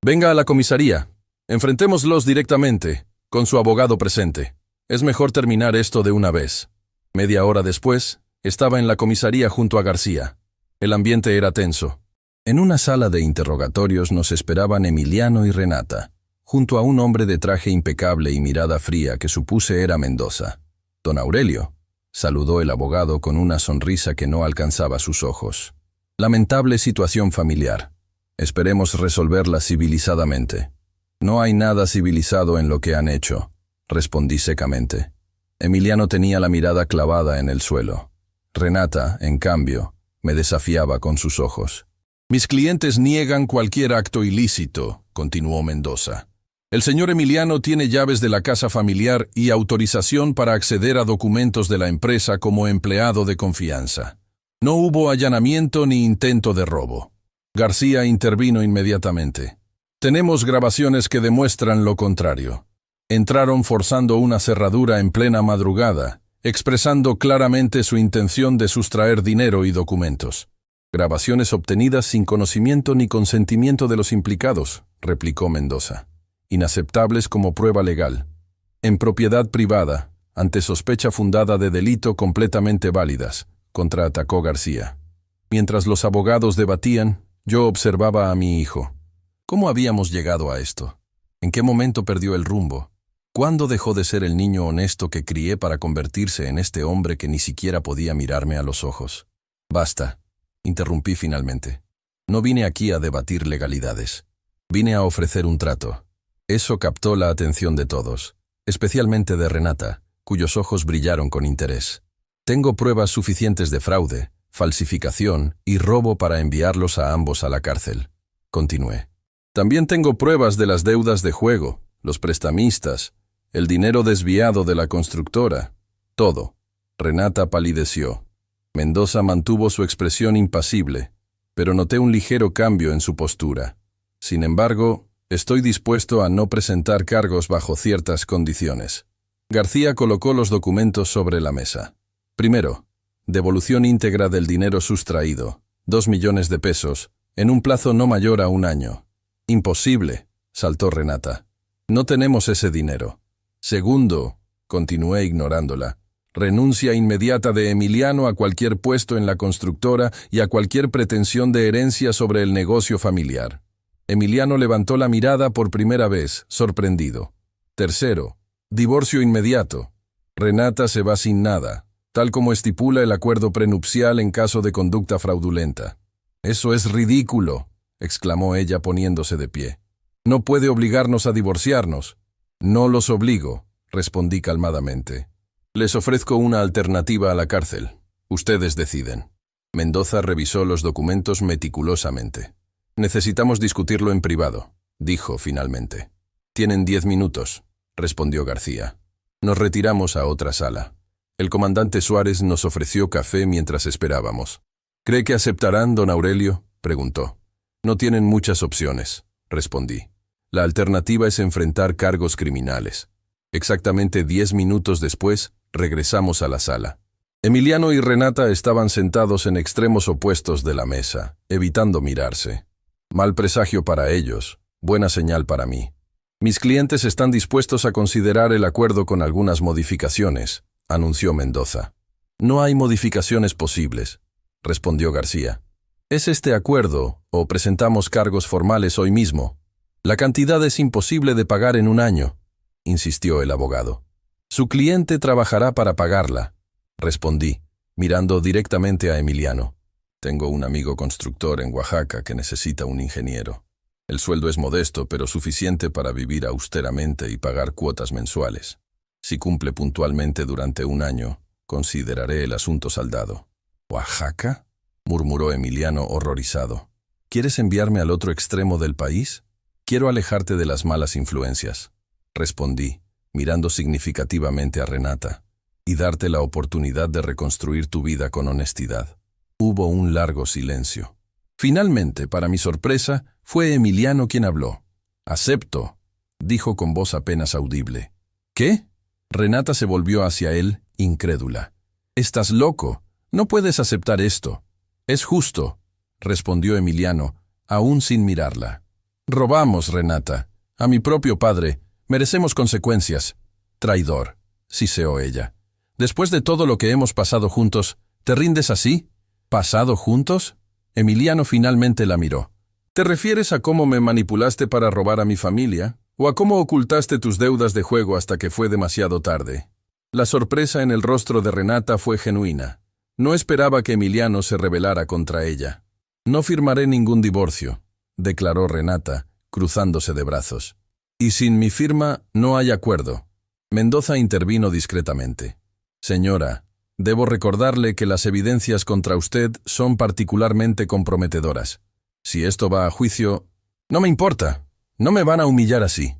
Venga a la comisaría. Enfrentémoslos directamente, con su abogado presente. Es mejor terminar esto de una vez. Media hora después, estaba en la comisaría junto a García. El ambiente era tenso. En una sala de interrogatorios nos esperaban Emiliano y Renata, junto a un hombre de traje impecable y mirada fría que supuse era Mendoza. «Don Aurelio», saludó el abogado con una sonrisa que no alcanzaba sus ojos. «Lamentable situación familiar. Esperemos resolverla civilizadamente». «No hay nada civilizado en lo que han hecho», respondí secamente. Emiliano tenía la mirada clavada en el suelo. Renata, en cambio, me desafiaba con sus ojos. «Mis clientes niegan cualquier acto ilícito», continuó Mendoza. «El señor Emiliano tiene llaves de la casa familiar y autorización para acceder a documentos de la empresa como empleado de confianza. No hubo allanamiento ni intento de robo». García intervino inmediatamente. «Tenemos grabaciones que demuestran lo contrario. Entraron forzando una cerradura en plena madrugada, expresando claramente su intención de sustraer dinero y documentos». «Grabaciones obtenidas sin conocimiento ni consentimiento de los implicados», replicó Mendoza. «Inaceptables como prueba legal. En propiedad privada, ante sospecha fundada de delito completamente válidas», contraatacó García. Mientras los abogados debatían, yo observaba a mi hijo. ¿Cómo habíamos llegado a esto? ¿En qué momento perdió el rumbo? ¿Cuándo dejó de ser el niño honesto que crié para convertirse en este hombre que ni siquiera podía mirarme a los ojos? «Basta», interrumpí finalmente. «No vine aquí a debatir legalidades. Vine a ofrecer un trato». Eso captó la atención de todos, especialmente de Renata, cuyos ojos brillaron con interés. «Tengo pruebas suficientes de fraude, falsificación y robo para enviarlos a ambos a la cárcel», continué. «También tengo pruebas de las deudas de juego, los prestamistas, el dinero desviado de la constructora, todo». Renata palideció. Mendoza mantuvo su expresión impasible, pero noté un ligero cambio en su postura. «Sin embargo, estoy dispuesto a no presentar cargos bajo ciertas condiciones». García colocó los documentos sobre la mesa. Primero, devolución íntegra del dinero sustraído, 2 millones de pesos, en un plazo no mayor a 1 año. «Imposible», saltó Renata. «No tenemos ese dinero». Segundo, continué ignorándola, renuncia inmediata de Emiliano a cualquier puesto en la constructora y a cualquier pretensión de herencia sobre el negocio familiar. Emiliano levantó la mirada por primera vez, sorprendido. Tercero, divorcio inmediato. Renata se va sin nada, tal como estipula el acuerdo prenupcial en caso de conducta fraudulenta. «Eso es ridículo», exclamó ella poniéndose de pie. «No puede obligarnos a divorciarnos». «No los obligo», respondí calmadamente. «Les ofrezco una alternativa a la cárcel. Ustedes deciden». Mendoza revisó los documentos meticulosamente. «Necesitamos discutirlo en privado», dijo finalmente. «Tienen 10 minutos», respondió García. Nos retiramos a otra sala. El comandante Suárez nos ofreció café mientras esperábamos. «¿Cree que aceptarán, don Aurelio?», preguntó. «No tienen muchas opciones», respondí. «La alternativa es enfrentar cargos criminales». Exactamente 10 minutos después, regresamos a la sala. Emiliano y Renata estaban sentados en extremos opuestos de la mesa, evitando mirarse. Mal presagio para ellos, buena señal para mí. «Mis clientes están dispuestos a considerar el acuerdo con algunas modificaciones», anunció Mendoza. «No hay modificaciones posibles», respondió García. «Es este acuerdo, o presentamos cargos formales hoy mismo. La cantidad es imposible de pagar en 1 año», insistió el abogado. «Su cliente trabajará para pagarla», respondí, mirando directamente a Emiliano. «Tengo un amigo constructor en Oaxaca que necesita un ingeniero. El sueldo es modesto, pero suficiente para vivir austeramente y pagar cuotas mensuales. Si cumple puntualmente durante 1 año, consideraré el asunto saldado». «¿Oaxaca?», murmuró Emiliano horrorizado. «¿Quieres enviarme al otro extremo del país?». «Quiero alejarte de las malas influencias», respondí, mirando significativamente a Renata, «y darte la oportunidad de reconstruir tu vida con honestidad». Hubo un largo silencio. Finalmente, para mi sorpresa, fue Emiliano quien habló. «Acepto», dijo con voz apenas audible. «¿Qué?». Renata se volvió hacia él, incrédula. «Estás loco. No puedes aceptar esto». «Es justo», respondió Emiliano, aún sin mirarla. «Robamos, Renata. A mi propio padre. Merecemos consecuencias». «Traidor», siseó ella. «Después de todo lo que hemos pasado juntos, ¿te rindes así? ¿Pasado juntos?». Emiliano finalmente la miró. ¿Te refieres a cómo me manipulaste para robar a mi familia? ¿O a cómo ocultaste tus deudas de juego hasta que fue demasiado tarde? La sorpresa en el rostro de Renata fue genuina. No esperaba que Emiliano se rebelara contra ella. No firmaré ningún divorcio, declaró Renata, cruzándose de brazos. Y sin mi firma no hay acuerdo. Mendoza intervino discretamente. Señora, debo recordarle que las evidencias contra usted son particularmente comprometedoras. Si esto va a juicio... No me importa. No me van a humillar así.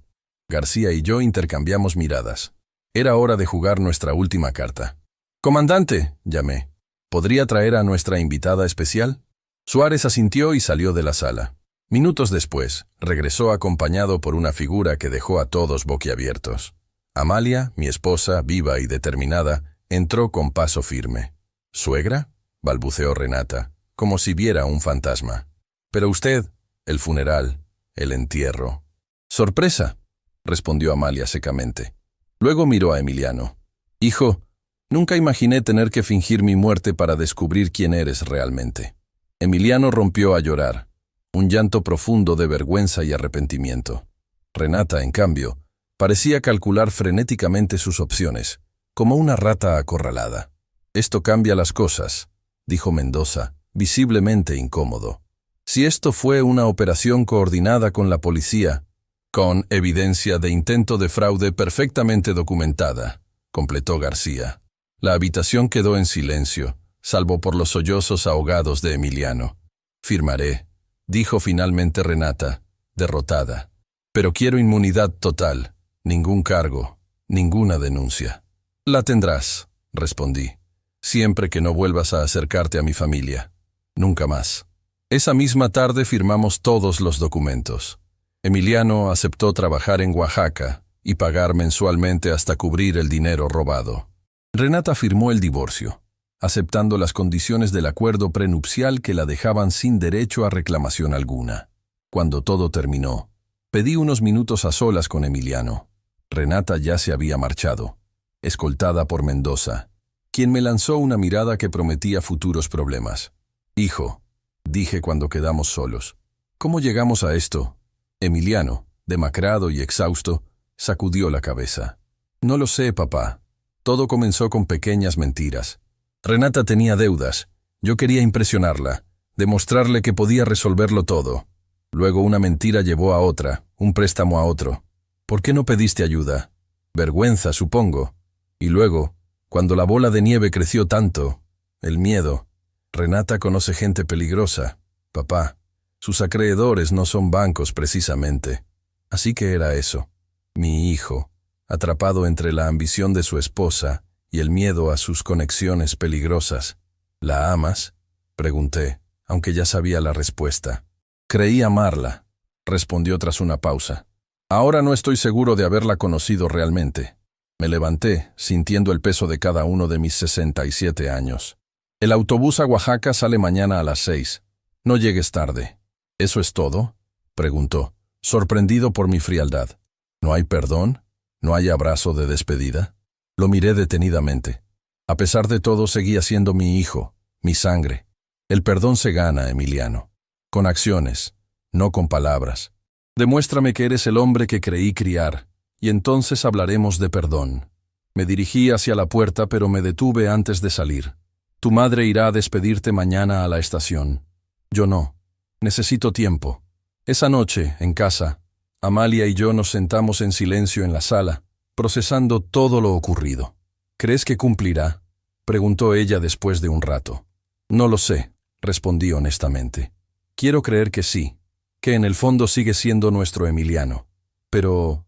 García y yo intercambiamos miradas. Era hora de jugar nuestra última carta. «Comandante», llamé, ¿podría traer a nuestra invitada especial? Suárez asintió y salió de la sala. Minutos después, regresó acompañado por una figura que dejó a todos boquiabiertos. Amalia, mi esposa, viva y determinada, entró con paso firme. «¿Suegra?», balbuceó Renata, como si viera un fantasma. «Pero usted, el funeral, el entierro». «Sorpresa», respondió Amalia secamente. Luego miró a Emiliano. «Hijo, nunca imaginé tener que fingir mi muerte para descubrir quién eres realmente». Emiliano rompió a llorar, un llanto profundo de vergüenza y arrepentimiento. Renata, en cambio, parecía calcular frenéticamente sus opciones, como una rata acorralada. «Esto cambia las cosas», dijo Mendoza, visiblemente incómodo. «Si esto fue una operación coordinada con la policía, con evidencia de intento de fraude perfectamente documentada», completó García. La habitación quedó en silencio, salvo por los sollozos ahogados de Emiliano. «Firmaré», dijo finalmente Renata, derrotada. «Pero quiero inmunidad total, ningún cargo, ninguna denuncia». «La tendrás», respondí, «siempre que no vuelvas a acercarte a mi familia. Nunca más». Esa misma tarde firmamos todos los documentos. Emiliano aceptó trabajar en Oaxaca y pagar mensualmente hasta cubrir el dinero robado. Renata firmó el divorcio, aceptando las condiciones del acuerdo prenupcial que la dejaban sin derecho a reclamación alguna. Cuando todo terminó, pedí unos minutos a solas con Emiliano. Renata ya se había marchado, escoltada por Mendoza, quien me lanzó una mirada que prometía futuros problemas. «Hijo», dije cuando quedamos solos, «¿cómo llegamos a esto?» Emiliano, demacrado y exhausto, sacudió la cabeza. «No lo sé, papá. Todo comenzó con pequeñas mentiras. Renata tenía deudas. Yo quería impresionarla, demostrarle que podía resolverlo todo. Luego una mentira llevó a otra, un préstamo a otro. ¿Por qué no pediste ayuda? Vergüenza, supongo. Y luego, cuando la bola de nieve creció tanto, el miedo. Renata conoce gente peligrosa, papá. Sus acreedores no son bancos precisamente. Así que era eso. Mi hijo, atrapado entre la ambición de su esposa y el miedo a sus conexiones peligrosas. ¿La amas?», pregunté, aunque ya sabía la respuesta. «Creí amarla», respondió tras una pausa. «Ahora no estoy seguro de haberla conocido realmente». Me levanté, sintiendo el peso de cada uno de mis 67 años. «El autobús a Oaxaca sale mañana a las 6. No llegues tarde». «¿Eso es todo?», preguntó, sorprendido por mi frialdad. «¿No hay perdón? ¿No hay abrazo de despedida?». Lo miré detenidamente. A pesar de todo, seguía siendo mi hijo, mi sangre. El perdón se gana, Emiliano. Con acciones, no con palabras. Demuéstrame que eres el hombre que creí criar, y entonces hablaremos de perdón. Me dirigí hacia la puerta, pero me detuve antes de salir. Tu madre irá a despedirte mañana a la estación. Yo no. Necesito tiempo. Esa noche, en casa, Amalia y yo nos sentamos en silencio en la sala, procesando todo lo ocurrido. «¿Crees que cumplirá?», preguntó ella después de un rato. «No lo sé», respondí honestamente. «Quiero creer que sí, que en el fondo sigue siendo nuestro Emiliano. Pero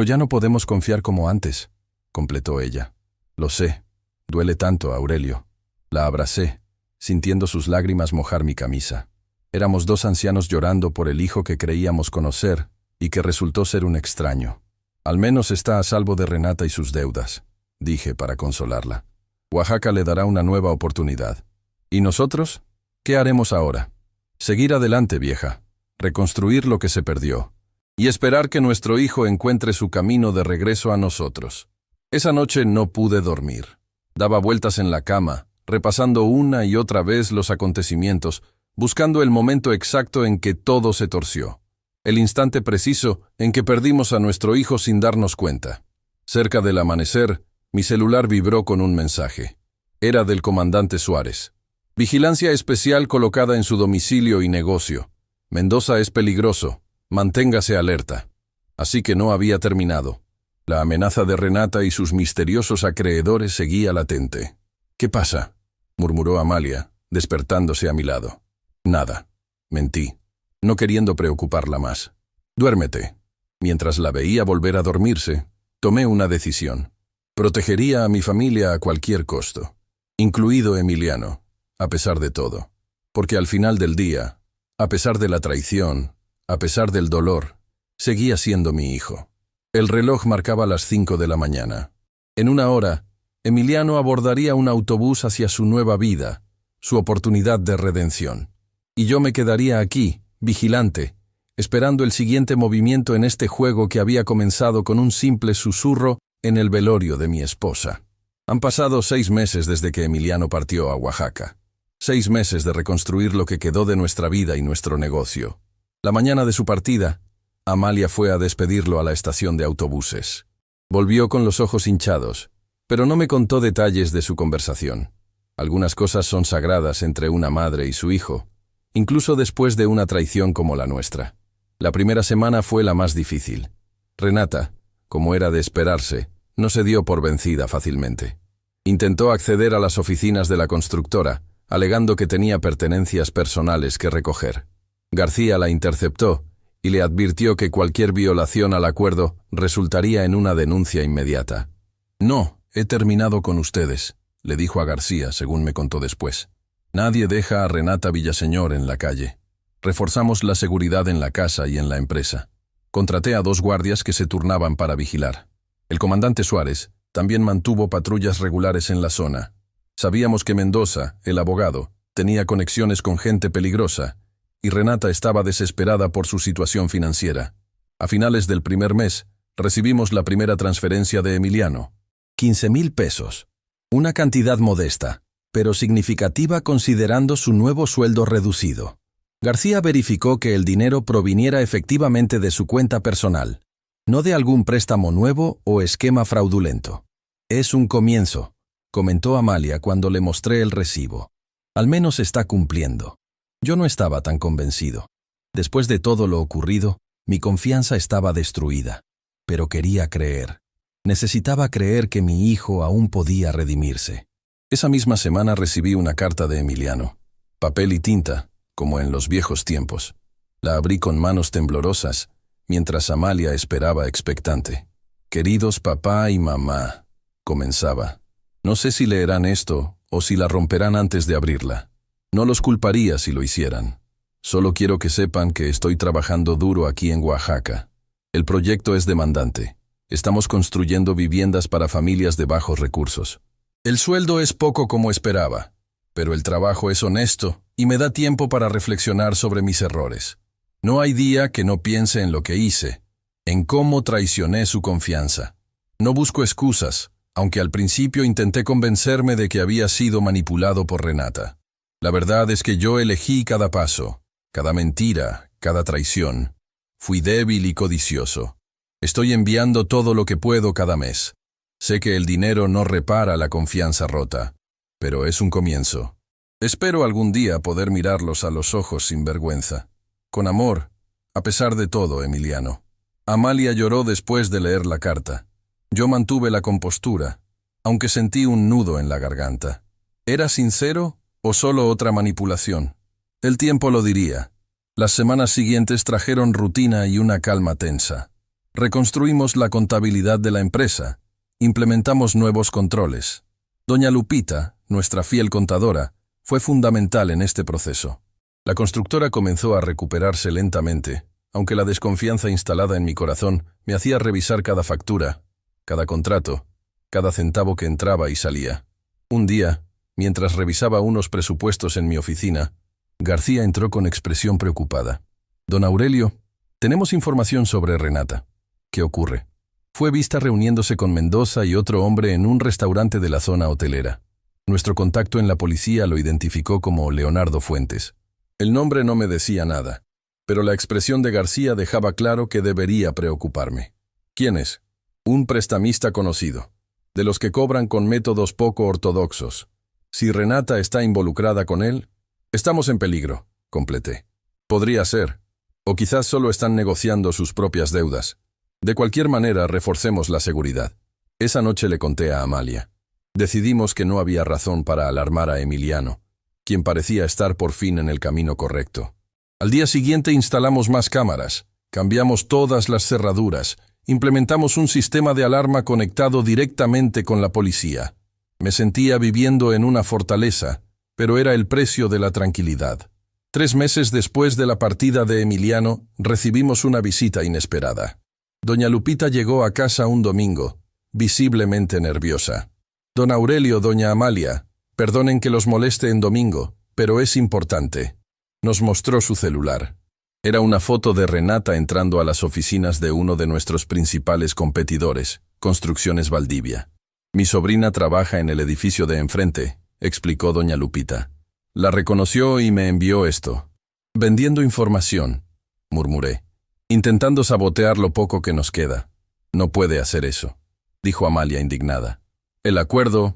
ya no podemos confiar como antes», completó ella. «Lo sé. Duele tanto, Aurelio». La abracé, sintiendo sus lágrimas mojar mi camisa. Éramos dos ancianos llorando por el hijo que creíamos conocer y que resultó ser un extraño. «Al menos está a salvo de Renata y sus deudas», dije para consolarla. «Oaxaca le dará una nueva oportunidad. ¿Y nosotros? ¿Qué haremos ahora?» «Seguir adelante, vieja. Reconstruir lo que se perdió. Y esperar que nuestro hijo encuentre su camino de regreso a nosotros». Esa noche no pude dormir. Daba vueltas en la cama, repasando una y otra vez los acontecimientos, buscando el momento exacto en que todo se torció. El instante preciso en que perdimos a nuestro hijo sin darnos cuenta. Cerca del amanecer, mi celular vibró con un mensaje. Era del comandante Suárez. Vigilancia especial colocada en su domicilio y negocio. Mendoza es peligroso. Manténgase alerta. Así que no había terminado. La amenaza de Renata y sus misteriosos acreedores seguía latente. «¿Qué pasa?», murmuró Amalia, despertándose a mi lado. «Nada», mentí, no queriendo preocuparla más. «Duérmete». Mientras la veía volver a dormirse, tomé una decisión. Protegería a mi familia a cualquier costo, incluido Emiliano, a pesar de todo. Porque al final del día, a pesar de la traición, a pesar del dolor, seguía siendo mi hijo. El reloj marcaba las 5 de la mañana. En una hora, Emiliano abordaría un autobús hacia su nueva vida, su oportunidad de redención. Y yo me quedaría aquí, vigilante, esperando el siguiente movimiento en este juego que había comenzado con un simple susurro en el velorio de mi esposa. Han pasado 6 meses desde que Emiliano partió a Oaxaca. 6 meses de reconstruir lo que quedó de nuestra vida y nuestro negocio. La mañana de su partida, Amalia fue a despedirlo a la estación de autobuses. Volvió con los ojos hinchados, pero no me contó detalles de su conversación. Algunas cosas son sagradas entre una madre y su hijo, incluso después de una traición como la nuestra. La primera semana fue la más difícil. Renata, como era de esperarse, no se dio por vencida fácilmente. Intentó acceder a las oficinas de la constructora, alegando que tenía pertenencias personales que recoger. García la interceptó y le advirtió que cualquier violación al acuerdo resultaría en una denuncia inmediata. «No, he terminado con ustedes», le dijo a García, según me contó después. «Nadie deja a Renata Villaseñor en la calle. Reforzamos la seguridad en la casa y en la empresa. Contraté a 2 guardias que se turnaban para vigilar. El comandante Suárez también mantuvo patrullas regulares en la zona. Sabíamos que Mendoza, el abogado, tenía conexiones con gente peligrosa, y Renata estaba desesperada por su situación financiera. A finales del primer mes, recibimos la primera transferencia de Emiliano. 15,000 pesos. Una cantidad modesta, pero significativa considerando su nuevo sueldo reducido. García verificó que el dinero proviniera efectivamente de su cuenta personal, no de algún préstamo nuevo o esquema fraudulento. «Es un comienzo», comentó Amalia cuando le mostré el recibo. «Al menos está cumpliendo». Yo no estaba tan convencido. Después de todo lo ocurrido, mi confianza estaba destruida. Pero quería creer. Necesitaba creer que mi hijo aún podía redimirse. Esa misma semana recibí una carta de Emiliano. Papel y tinta, como en los viejos tiempos. La abrí con manos temblorosas, mientras Amalia esperaba expectante. «Queridos papá y mamá», comenzaba. «No sé si leerán esto o si la romperán antes de abrirla. No los culparía si lo hicieran. Solo quiero que sepan que estoy trabajando duro aquí en Oaxaca. El proyecto es demandante. Estamos construyendo viviendas para familias de bajos recursos. El sueldo es poco como esperaba, pero el trabajo es honesto y me da tiempo para reflexionar sobre mis errores. No hay día que no piense en lo que hice, en cómo traicioné su confianza. No busco excusas, aunque al principio intenté convencerme de que había sido manipulado por Renata. La verdad es que yo elegí cada paso, cada mentira, cada traición. Fui débil y codicioso. Estoy enviando todo lo que puedo cada mes. Sé que el dinero no repara la confianza rota, pero es un comienzo. Espero algún día poder mirarlos a los ojos sin vergüenza. Con amor, a pesar de todo, Emiliano». Amalia lloró después de leer la carta. Yo mantuve la compostura, aunque sentí un nudo en la garganta. ¿Era sincero o solo otra manipulación? El tiempo lo diría. Las semanas siguientes trajeron rutina y una calma tensa. Reconstruimos la contabilidad de la empresa. Implementamos nuevos controles. Doña Lupita, nuestra fiel contadora, fue fundamental en este proceso. La constructora comenzó a recuperarse lentamente, aunque la desconfianza instalada en mi corazón me hacía revisar cada factura, cada contrato, cada centavo que entraba y salía. Un día, mientras revisaba unos presupuestos en mi oficina, García entró con expresión preocupada. «Don Aurelio, tenemos información sobre Renata». «¿Qué ocurre?» «Fue vista reuniéndose con Mendoza y otro hombre en un restaurante de la zona hotelera. Nuestro contacto en la policía lo identificó como Leonardo Fuentes. El nombre no me decía nada, pero la expresión de García dejaba claro que debería preocuparme. ¿Quién es? Un prestamista conocido, de los que cobran con métodos poco ortodoxos. Si Renata está involucrada con él, estamos en peligro, completé. Podría ser, o quizás solo están negociando sus propias deudas. De cualquier manera, reforcemos la seguridad. Esa noche le conté a Amalia. Decidimos que no había razón para alarmar a Emiliano, quien parecía estar por fin en el camino correcto. Al día siguiente instalamos más cámaras, cambiamos todas las cerraduras, implementamos un sistema de alarma conectado directamente con la policía. Me sentía viviendo en una fortaleza, pero era el precio de la tranquilidad. 3 meses después de la partida de Emiliano, recibimos una visita inesperada. Doña Lupita llegó a casa un domingo, visiblemente nerviosa. Don Aurelio, doña Amalia, perdonen que los moleste en domingo, pero es importante. Nos mostró su celular. Era una foto de Renata entrando a las oficinas de uno de nuestros principales competidores, Construcciones Valdivia. Mi sobrina trabaja en el edificio de enfrente, explicó doña Lupita. La reconoció y me envió esto. Vendiendo información, murmuré, intentando sabotear lo poco que nos queda. No puede hacer eso, dijo Amalia indignada. El acuerdo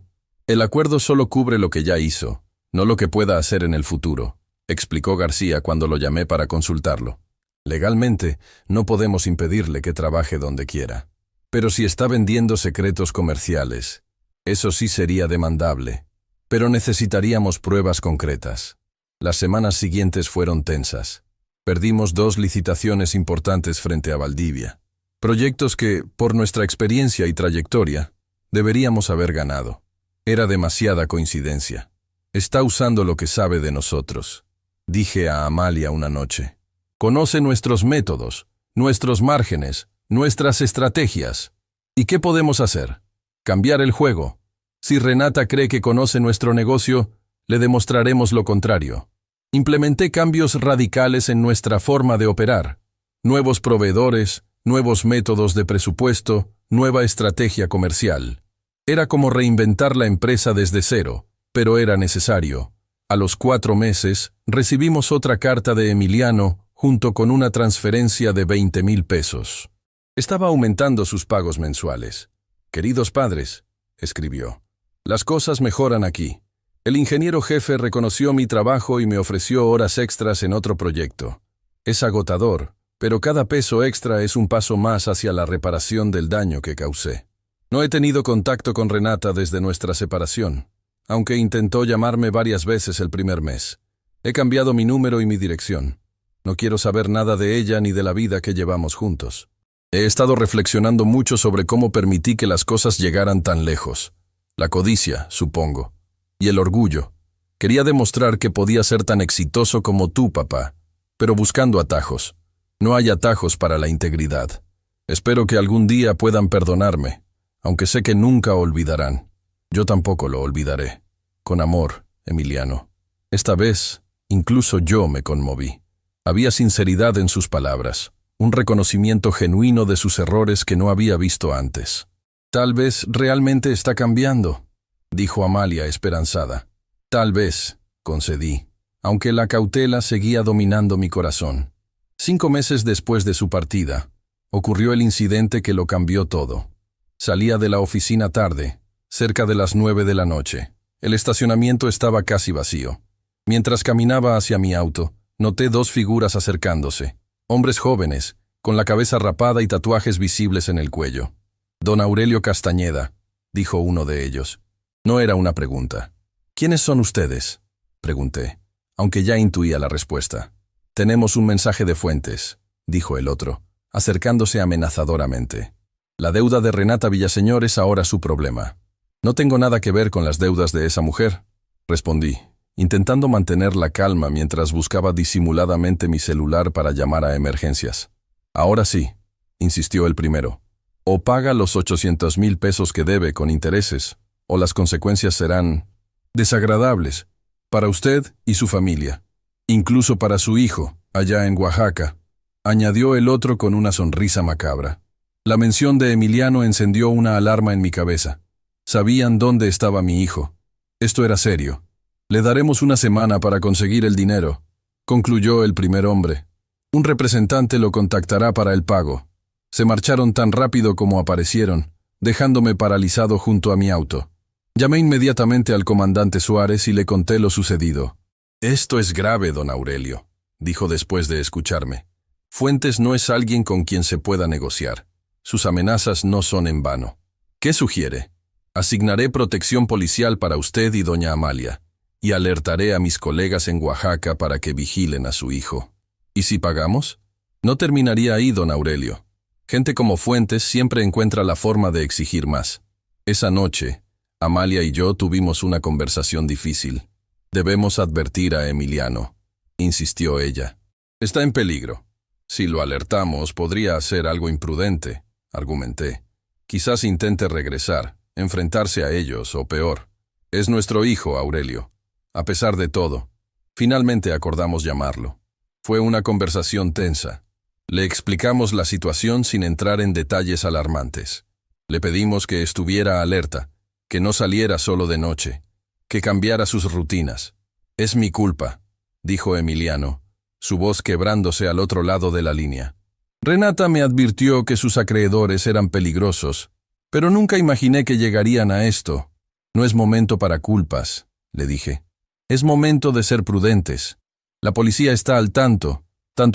solo cubre lo que ya hizo, no lo que pueda hacer en el futuro, explicó García cuando lo llamé para consultarlo. Legalmente, no podemos impedirle que trabaje donde quiera. Pero si está vendiendo secretos comerciales, eso sí sería demandable. Pero necesitaríamos pruebas concretas. Las semanas siguientes fueron tensas. Perdimos 2 licitaciones importantes frente a Valdivia. Proyectos que, por nuestra experiencia y trayectoria, deberíamos haber ganado. Era demasiada coincidencia. Está usando lo que sabe de nosotros, dije a Amalia una noche. Conoce nuestros métodos, nuestros márgenes, nuestras estrategias. ¿Y qué podemos hacer? Cambiar el juego. Si Renata cree que conoce nuestro negocio, le demostraremos lo contrario. Implementé cambios radicales en nuestra forma de operar. Nuevos proveedores, nuevos métodos de presupuesto, nueva estrategia comercial. Era como reinventar la empresa desde cero, pero era necesario. A los 4 meses, recibimos otra carta de Emiliano, junto con una transferencia de 20,000 pesos. Estaba aumentando sus pagos mensuales. Queridos padres, escribió, las cosas mejoran aquí. El ingeniero jefe reconoció mi trabajo y me ofreció horas extras en otro proyecto. Es agotador, pero cada peso extra es un paso más hacia la reparación del daño que causé. No he tenido contacto con Renata desde nuestra separación, aunque intentó llamarme varias veces el primer mes. He cambiado mi número y mi dirección. No quiero saber nada de ella ni de la vida que llevamos juntos. He estado reflexionando mucho sobre cómo permití que las cosas llegaran tan lejos. La codicia, supongo. Y el orgullo. Quería demostrar que podía ser tan exitoso como tú, papá, pero buscando atajos. No hay atajos para la integridad. Espero que algún día puedan perdonarme, aunque sé que nunca olvidarán. Yo tampoco lo olvidaré. Con amor, Emiliano. Esta vez, incluso yo me conmoví. Había sinceridad en sus palabras, un reconocimiento genuino de sus errores que no había visto antes. Tal vez realmente está cambiando, dijo Amalia esperanzada. Tal vez, concedí, aunque la cautela seguía dominando mi corazón. 5 meses después de su partida, ocurrió el incidente que lo cambió todo. Salía de la oficina tarde, cerca de las 9 de la noche. El estacionamiento estaba casi vacío. Mientras caminaba hacia mi auto, noté 2 figuras acercándose, hombres jóvenes, con la cabeza rapada y tatuajes visibles en el cuello. Don Aurelio Castañeda, dijo uno de ellos. No era una pregunta. ¿Quiénes son ustedes?, pregunté, aunque ya intuía la respuesta. Tenemos un mensaje de fuentes, dijo el otro, acercándose amenazadoramente. La deuda de Renata Villaseñor es ahora su problema. No tengo nada que ver con las deudas de esa mujer, respondí, intentando mantener la calma mientras buscaba disimuladamente mi celular para llamar a emergencias. Ahora sí, insistió el primero. O paga los 800,000 pesos que debe con intereses, o las consecuencias serán desagradables para usted y su familia, incluso para su hijo, allá en Oaxaca, añadió el otro con una sonrisa macabra. La mención de Emiliano encendió una alarma en mi cabeza. Sabían dónde estaba mi hijo. Esto era serio. Le daremos una semana para conseguir el dinero, concluyó el primer hombre. Un representante lo contactará para el pago. Se marcharon tan rápido como aparecieron, dejándome paralizado junto a mi auto. Llamé inmediatamente al comandante Suárez y le conté lo sucedido. «Esto es grave, don Aurelio», dijo después de escucharme. «Fuentes no es alguien con quien se pueda negociar. Sus amenazas no son en vano. ¿Qué sugiere? Asignaré protección policial para usted y doña Amalia, y alertaré a mis colegas en Oaxaca para que vigilen a su hijo. ¿Y si pagamos? No terminaría ahí, don Aurelio. Gente como Fuentes siempre encuentra la forma de exigir más. Esa noche, Amalia y yo tuvimos una conversación difícil. Debemos advertir a Emiliano», insistió ella. «Está en peligro. Si lo alertamos, podría hacer algo imprudente», argumenté. «Quizás intente regresar, enfrentarse a ellos, o peor. Es nuestro hijo, Aurelio. A pesar de todo, finalmente acordamos llamarlo. Fue una conversación tensa. Le explicamos la situación sin entrar en detalles alarmantes. Le pedimos que estuviera alerta, que no saliera solo de noche, que cambiara sus rutinas. «Es mi culpa», dijo Emiliano, su voz quebrándose al otro lado de la línea. «Renata me advirtió que sus acreedores eran peligrosos, pero nunca imaginé que llegarían a esto. No es momento para culpas», le dije. «Es momento de ser prudentes. La policía está al tanto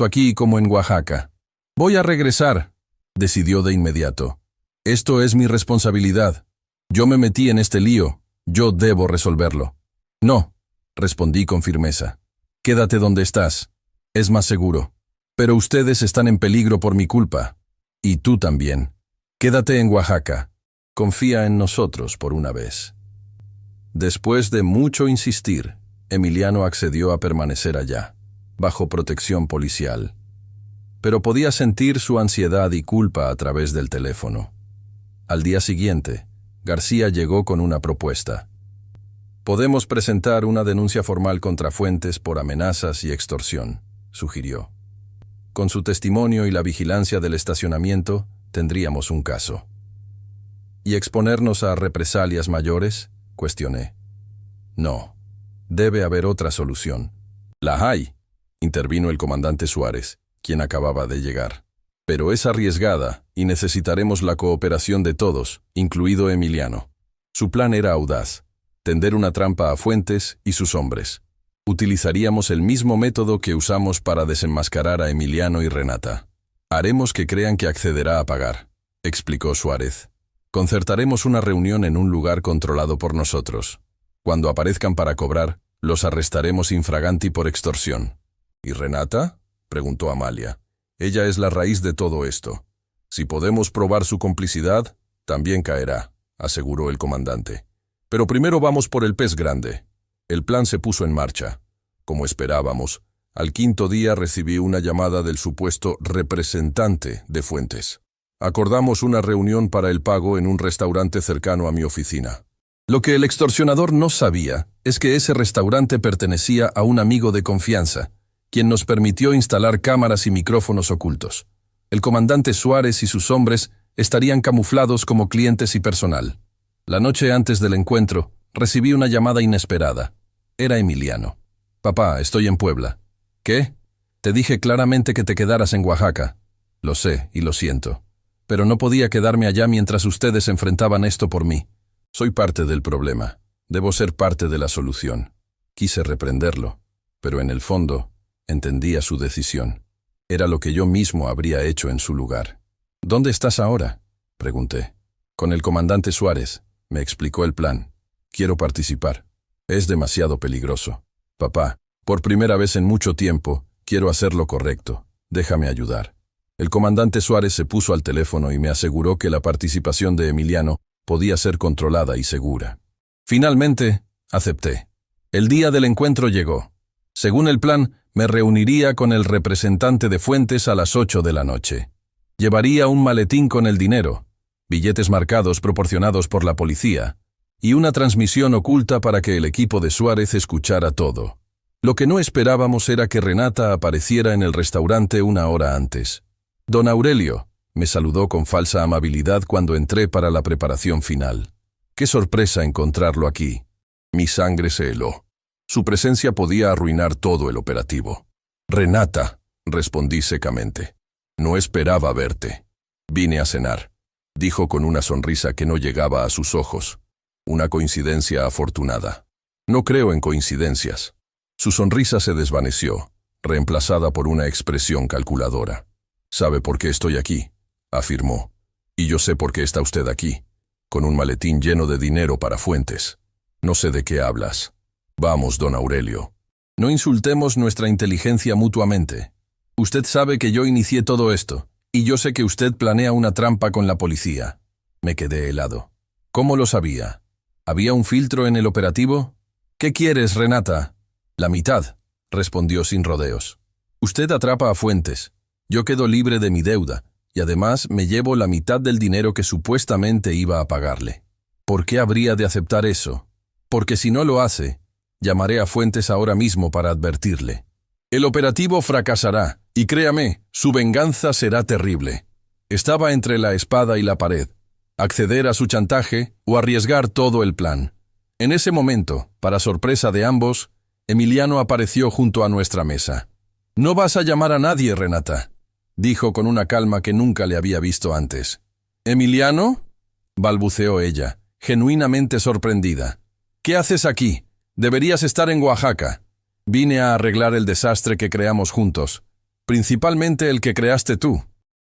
aquí como en Oaxaca. Voy a regresar», decidió de inmediato. «Esto es mi responsabilidad. Yo me metí en este lío. Yo debo resolverlo». «No», respondí con firmeza. «Quédate donde estás. Es más seguro. Pero ustedes están en peligro por mi culpa. Y tú también. Quédate en Oaxaca. Confía en nosotros por una vez». Después de mucho insistir, Emiliano accedió a permanecer allá, bajo protección policial. Pero podía sentir su ansiedad y culpa a través del teléfono. Al día siguiente, García llegó con una propuesta. «Podemos presentar una denuncia formal contra Fuentes por amenazas y extorsión», sugirió. «Con su testimonio y la vigilancia del estacionamiento, tendríamos un caso». «¿Y exponernos a represalias mayores?», cuestioné. «No, debe haber otra solución». «La hay», intervino el comandante Suárez, quien acababa de llegar. «Pero es arriesgada y necesitaremos la cooperación de todos, incluido Emiliano». Su plan era audaz: tender una trampa a Fuentes y sus hombres. Utilizaríamos el mismo método que usamos para desenmascarar a Emiliano y Renata. «Haremos que crean que accederá a pagar», explicó Suárez. «Concertaremos una reunión en un lugar controlado por nosotros. Cuando aparezcan para cobrar, los arrestaremos infraganti por extorsión». «¿Y Renata?», preguntó Amalia. «Ella es la raíz de todo esto. Si podemos probar su complicidad, también caerá», aseguró el comandante. «Pero primero vamos por el pez grande». El plan se puso en marcha. Como esperábamos, al quinto día recibí una llamada del supuesto representante de Fuentes. Acordamos una reunión para el pago en un restaurante cercano a mi oficina. Lo que el extorsionador no sabía es que ese restaurante pertenecía a un amigo de confianza, quien nos permitió instalar cámaras y micrófonos ocultos. El comandante Suárez y sus hombres estarían camuflados como clientes y personal. La noche antes del encuentro, recibí una llamada inesperada. Era Emiliano. «Papá, estoy en Puebla». «¿Qué? Te dije claramente que te quedaras en Oaxaca». «Lo sé y lo siento. Pero no podía quedarme allá mientras ustedes enfrentaban esto por mí. Soy parte del problema. Debo ser parte de la solución». Quise reprenderlo, pero en el fondo entendía su decisión. Era lo que yo mismo habría hecho en su lugar. «¿Dónde estás ahora?», pregunté. «Con el comandante Suárez», me explicó el plan. «Quiero participar. Es demasiado peligroso. Papá, por primera vez en mucho tiempo, quiero hacer lo correcto. Déjame ayudar». El comandante Suárez se puso al teléfono y me aseguró que la participación de Emiliano podía ser controlada y segura. Finalmente, acepté. El día del encuentro llegó. Según el plan, me reuniría con el representante de Fuentes a las 8 de la noche. Llevaría un maletín con el dinero, billetes marcados proporcionados por la policía, y una transmisión oculta para que el equipo de Suárez escuchara todo. Lo que no esperábamos era que Renata apareciera en el restaurante una hora antes. «Don Aurelio», me saludó con falsa amabilidad cuando entré para la preparación final. «Qué sorpresa encontrarlo aquí». Mi sangre se heló. Su presencia podía arruinar todo el operativo. Renata, respondí secamente. No esperaba verte. Vine a cenar, dijo con una sonrisa que no llegaba a sus ojos. Una coincidencia afortunada. No creo en coincidencias. Su sonrisa se desvaneció, reemplazada por una expresión calculadora. «¿Sabe por qué estoy aquí?», afirmó. «Y yo sé por qué está usted aquí, con un maletín lleno de dinero para Fuentes. No sé de qué hablas. Vamos, don Aurelio. No insultemos nuestra inteligencia mutuamente. Usted sabe que yo inicié todo esto, y yo sé que usted planea una trampa con la policía». Me quedé helado. ¿Cómo lo sabía? ¿Había un filtro en el operativo? «¿Qué quieres, Renata?» «La mitad», respondió sin rodeos. «Usted atrapa a Fuentes. Yo quedo libre de mi deuda, y además me llevo la mitad del dinero que supuestamente iba a pagarle. ¿Por qué habría de aceptar eso? Porque si no lo hace, llamaré a Fuentes ahora mismo para advertirle. El operativo fracasará, y créame, su venganza será terrible». Estaba entre la espada y la pared, acceder a su chantaje o arriesgar todo el plan. En ese momento, para sorpresa de ambos, Emiliano apareció junto a nuestra mesa. «No vas a llamar a nadie, Renata», dijo con una calma que nunca le había visto antes. «¿Emiliano?», balbuceó ella, genuinamente sorprendida. «¿Qué haces aquí? Deberías estar en Oaxaca». «Vine a arreglar el desastre que creamos juntos, principalmente el que creaste tú».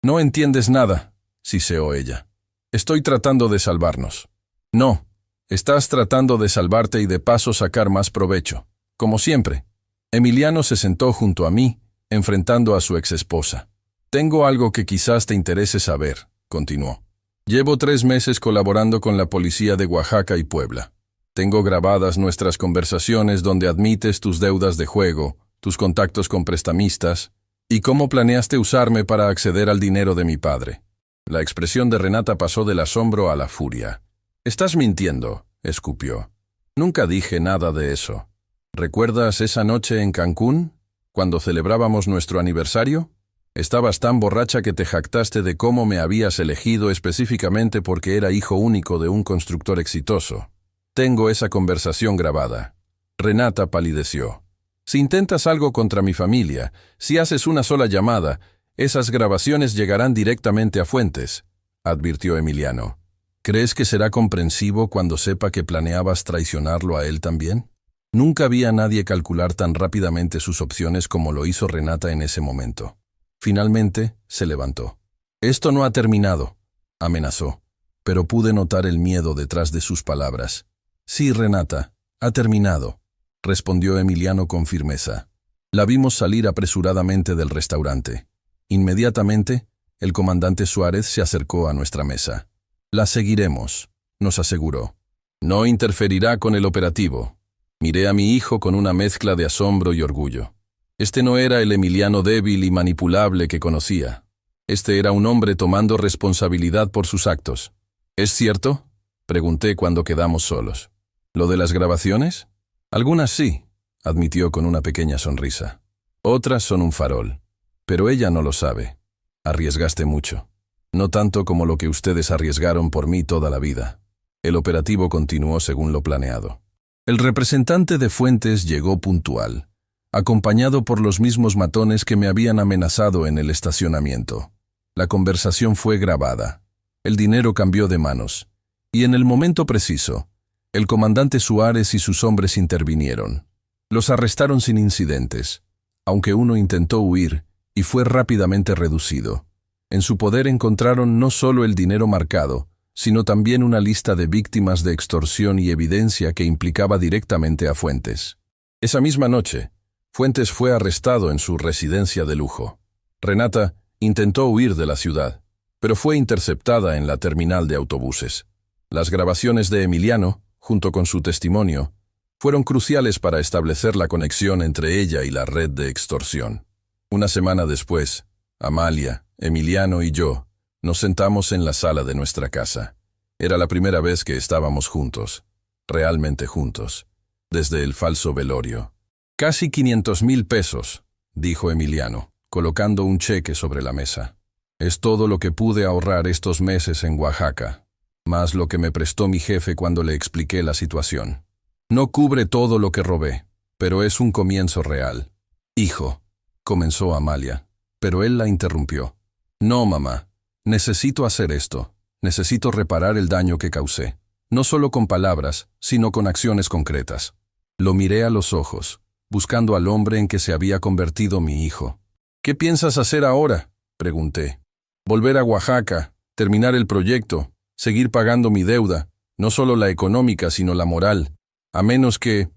«No entiendes nada», siseó ella. «Estoy tratando de salvarnos». «No, estás tratando de salvarte y de paso sacar más provecho, como siempre». Emiliano se sentó junto a mí, enfrentando a su exesposa. «Tengo algo que quizás te interese saber», continuó. «Llevo 3 meses colaborando con la policía de Oaxaca y Puebla. Tengo grabadas nuestras conversaciones donde admites tus deudas de juego, tus contactos con prestamistas, y cómo planeaste usarme para acceder al dinero de mi padre». La expresión de Renata pasó del asombro a la furia. «Estás mintiendo», escupió. «Nunca dije nada de eso. ¿Recuerdas esa noche en Cancún, cuando celebrábamos nuestro aniversario? Estabas tan borracha que te jactaste de cómo me habías elegido específicamente porque era hijo único de un constructor exitoso. Tengo esa conversación grabada». Renata palideció. «Si intentas algo contra mi familia, si haces una sola llamada, esas grabaciones llegarán directamente a Fuentes», advirtió Emiliano. «¿Crees que será comprensivo cuando sepa que planeabas traicionarlo a él también?» Nunca vi a nadie calcular tan rápidamente sus opciones como lo hizo Renata en ese momento. Finalmente, se levantó. «Esto no ha terminado», amenazó, pero pude notar el miedo detrás de sus palabras. «Sí, Renata, ha terminado», respondió Emiliano con firmeza. La vimos salir apresuradamente del restaurante. Inmediatamente, el comandante Suárez se acercó a nuestra mesa. «La seguiremos», nos aseguró. «No interferirá con el operativo». Miré a mi hijo con una mezcla de asombro y orgullo. Este no era el Emiliano débil y manipulable que conocía. Este era un hombre tomando responsabilidad por sus actos. «¿Es cierto?», pregunté cuando quedamos solos. «¿Lo de las grabaciones?» «Algunas sí», admitió con una pequeña sonrisa. «Otras son un farol. Pero ella no lo sabe. Arriesgaste mucho. No tanto como lo que ustedes arriesgaron por mí toda la vida». El operativo continuó según lo planeado. El representante de Fuentes llegó puntual, acompañado por los mismos matones que me habían amenazado en el estacionamiento. La conversación fue grabada. El dinero cambió de manos. Y en el momento preciso, el comandante Suárez y sus hombres intervinieron. Los arrestaron sin incidentes, aunque uno intentó huir y fue rápidamente reducido. En su poder encontraron no solo el dinero marcado, sino también una lista de víctimas de extorsión y evidencia que implicaba directamente a Fuentes. Esa misma noche, Fuentes fue arrestado en su residencia de lujo. Renata intentó huir de la ciudad, pero fue interceptada en la terminal de autobuses. Las grabaciones de Emiliano, junto con su testimonio, fueron cruciales para establecer la conexión entre ella y la red de extorsión. Una semana después, Amalia, Emiliano y yo nos sentamos en la sala de nuestra casa. Era la primera vez que estábamos juntos, realmente juntos, desde el falso velorio. «Casi 500,000 pesos», dijo Emiliano, colocando un cheque sobre la mesa. «Es todo lo que pude ahorrar estos meses en Oaxaca, más lo que me prestó mi jefe cuando le expliqué la situación. No cubre todo lo que robé, pero es un comienzo real. Hijo, comenzó Amalia, pero él la interrumpió. No, mamá, necesito hacer esto. Necesito reparar el daño que causé. No solo con palabras, sino con acciones concretas. Lo miré a los ojos, buscando al hombre en que se había convertido mi hijo. ¿Qué piensas hacer ahora?, pregunté. Volver a Oaxaca, terminar el proyecto, seguir pagando mi deuda, no solo la económica, sino la moral. ¿A menos que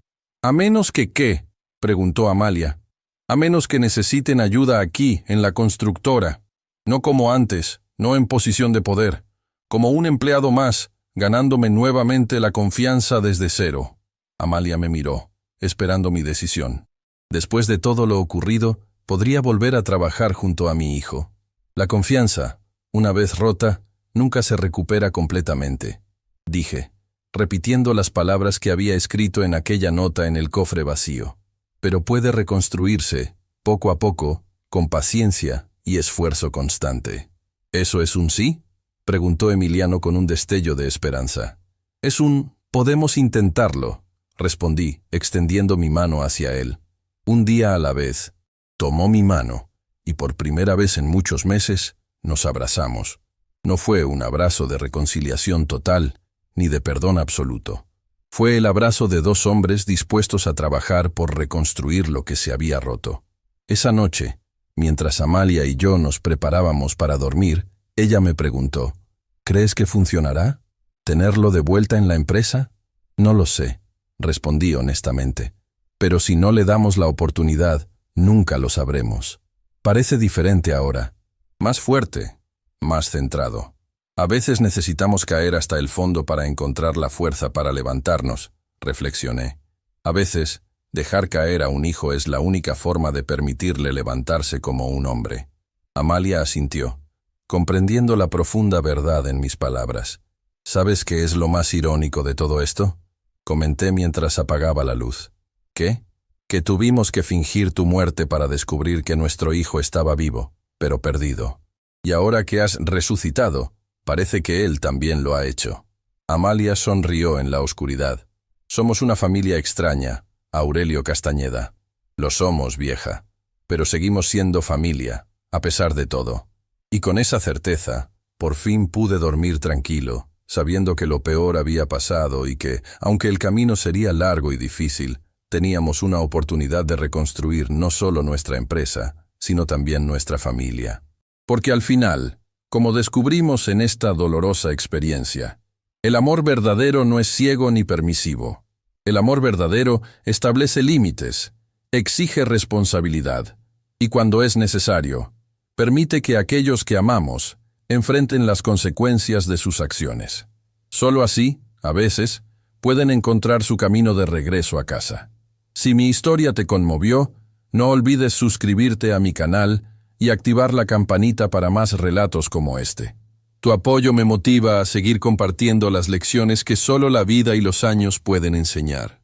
qué?, preguntó Amalia. A menos que necesiten ayuda aquí, en la constructora. No como antes, no en posición de poder. Como un empleado más, ganándome nuevamente la confianza desde cero. Amalia me miró, esperando mi decisión. Después de todo lo ocurrido, podría volver a trabajar junto a mi hijo. La confianza, una vez rota, nunca se recupera completamente, dije, repitiendo las palabras que había escrito en aquella nota en el cofre vacío. Pero puede reconstruirse, poco a poco, con paciencia y esfuerzo constante. ¿Eso es un sí?, preguntó Emiliano con un destello de esperanza. Es un podemos intentarlo, respondí, extendiendo mi mano hacia él. Un día a la vez. Tomó mi mano, y por primera vez en muchos meses, nos abrazamos. No fue un abrazo de reconciliación total, ni de perdón absoluto. Fue el abrazo de dos hombres dispuestos a trabajar por reconstruir lo que se había roto. Esa noche, mientras Amalia y yo nos preparábamos para dormir, ella me preguntó, ¿crees que funcionará? ¿Tenerlo de vuelta en la empresa? No lo sé, respondí honestamente. Pero si no le damos la oportunidad, nunca lo sabremos. Parece diferente ahora, más fuerte, más centrado. A veces necesitamos caer hasta el fondo para encontrar la fuerza para levantarnos, reflexioné. A veces, dejar caer a un hijo es la única forma de permitirle levantarse como un hombre. Amalia asintió, comprendiendo la profunda verdad en mis palabras. ¿Sabes qué es lo más irónico de todo esto?, comenté mientras apagaba la luz. ¿Qué? Que tuvimos que fingir tu muerte para descubrir que nuestro hijo estaba vivo, pero perdido. Y ahora que has resucitado, parece que él también lo ha hecho. Amalia sonrió en la oscuridad. Somos una familia extraña, Aurelio Castañeda. Lo somos, vieja, pero seguimos siendo familia, a pesar de todo. Y con esa certeza, por fin pude dormir tranquilo, sabiendo que lo peor había pasado y que, aunque el camino sería largo y difícil, teníamos una oportunidad de reconstruir no solo nuestra empresa, sino también nuestra familia. Porque al final, como descubrimos en esta dolorosa experiencia, el amor verdadero no es ciego ni permisivo. El amor verdadero establece límites, exige responsabilidad, y cuando es necesario, permite que aquellos que amamos enfrenten las consecuencias de sus acciones. Solo así, a veces, pueden encontrar su camino de regreso a casa. Si mi historia te conmovió, no olvides suscribirte a mi canal y activar la campanita para más relatos como este. Tu apoyo me motiva a seguir compartiendo las lecciones que solo la vida y los años pueden enseñar.